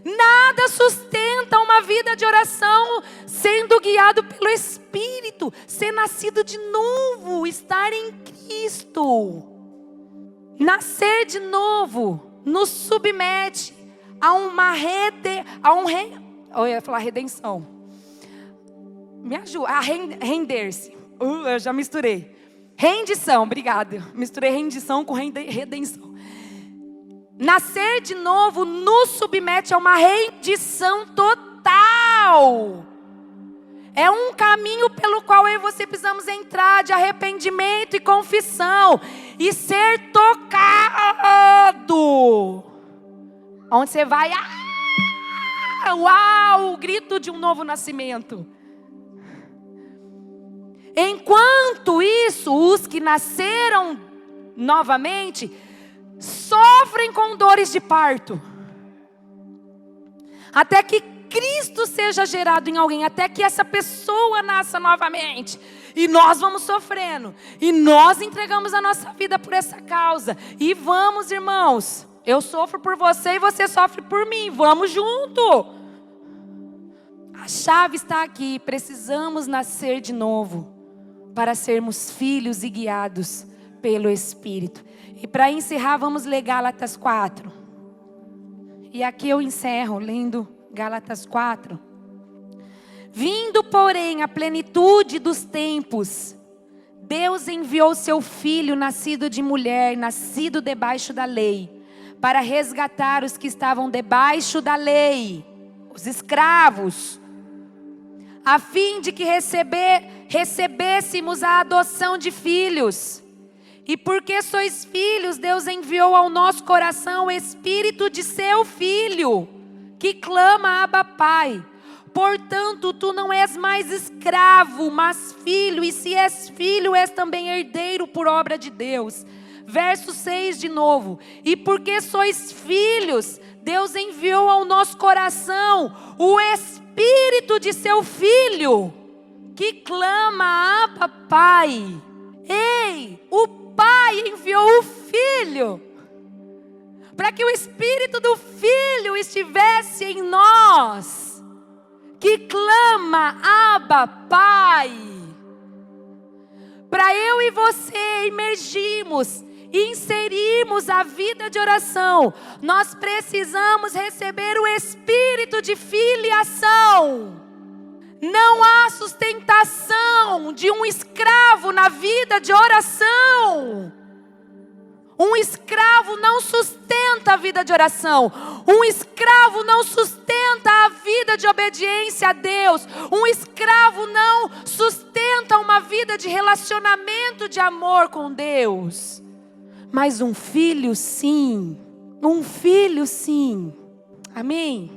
Nada sustenta uma vida de oração sendo guiado pelo Espírito, ser nascido de novo, estar em Cristo. Nascer de novo nos submete a uma eu ia falar redenção. Me ajuda. A render-se. Eu já misturei. Rendição, obrigada. Misturei rendição com redenção. Nascer de novo nos submete a uma rendição total. É um caminho pelo qual eu e você precisamos entrar, de arrependimento e confissão, e ser tocado. Onde você vai, uau, o grito de um novo nascimento. Enquanto isso, os que nasceram novamente sofrem com dores de parto, até que Cristo seja gerado em alguém, até que essa pessoa nasça novamente. E nós vamos sofrendo, e nós entregamos a nossa vida por essa causa. E vamos, irmãos, Eu sofro por você e você sofre por mim. Vamos junto. A chave está aqui. Precisamos nascer de novo para sermos filhos e guiados pelo Espírito. E para encerrar, vamos ler Gálatas 4. E aqui eu encerro lendo Gálatas 4. Vindo, porém, a plenitude dos tempos, Deus enviou seu Filho, nascido de mulher, nascido debaixo da lei, para resgatar os que estavam debaixo da lei, os escravos, a fim de que recebêssemos a adoção de filhos. E porque sois filhos, Deus enviou ao nosso coração o Espírito de seu Filho, que clama, Abba, Pai. Portanto, tu não és mais escravo, mas filho, e se és filho, és também herdeiro por obra de Deus. Verso 6 de novo. E porque sois filhos, Deus enviou ao nosso coração o Espírito de seu Filho, que clama, Abba, Pai. Ei, o Pai enviou o Filho, para que o Espírito do Filho estivesse em nós, que clama, Abba, Pai. Para eu e você emergirmos e inserirmos a vida de oração, nós precisamos receber o Espírito de filiação. Não há sustentação de um escravo na vida de oração. Um escravo não sustenta a vida de oração. Um escravo não sustenta a vida de obediência a Deus. Um escravo não sustenta uma vida de relacionamento de amor com Deus. Mas um filho sim. Um filho sim. Amém?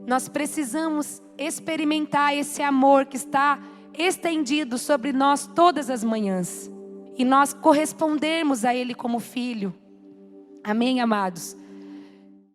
Nós precisamos experimentar esse amor que está estendido sobre nós todas as manhãs. E nós correspondermos a Ele como filho. Amém, amados?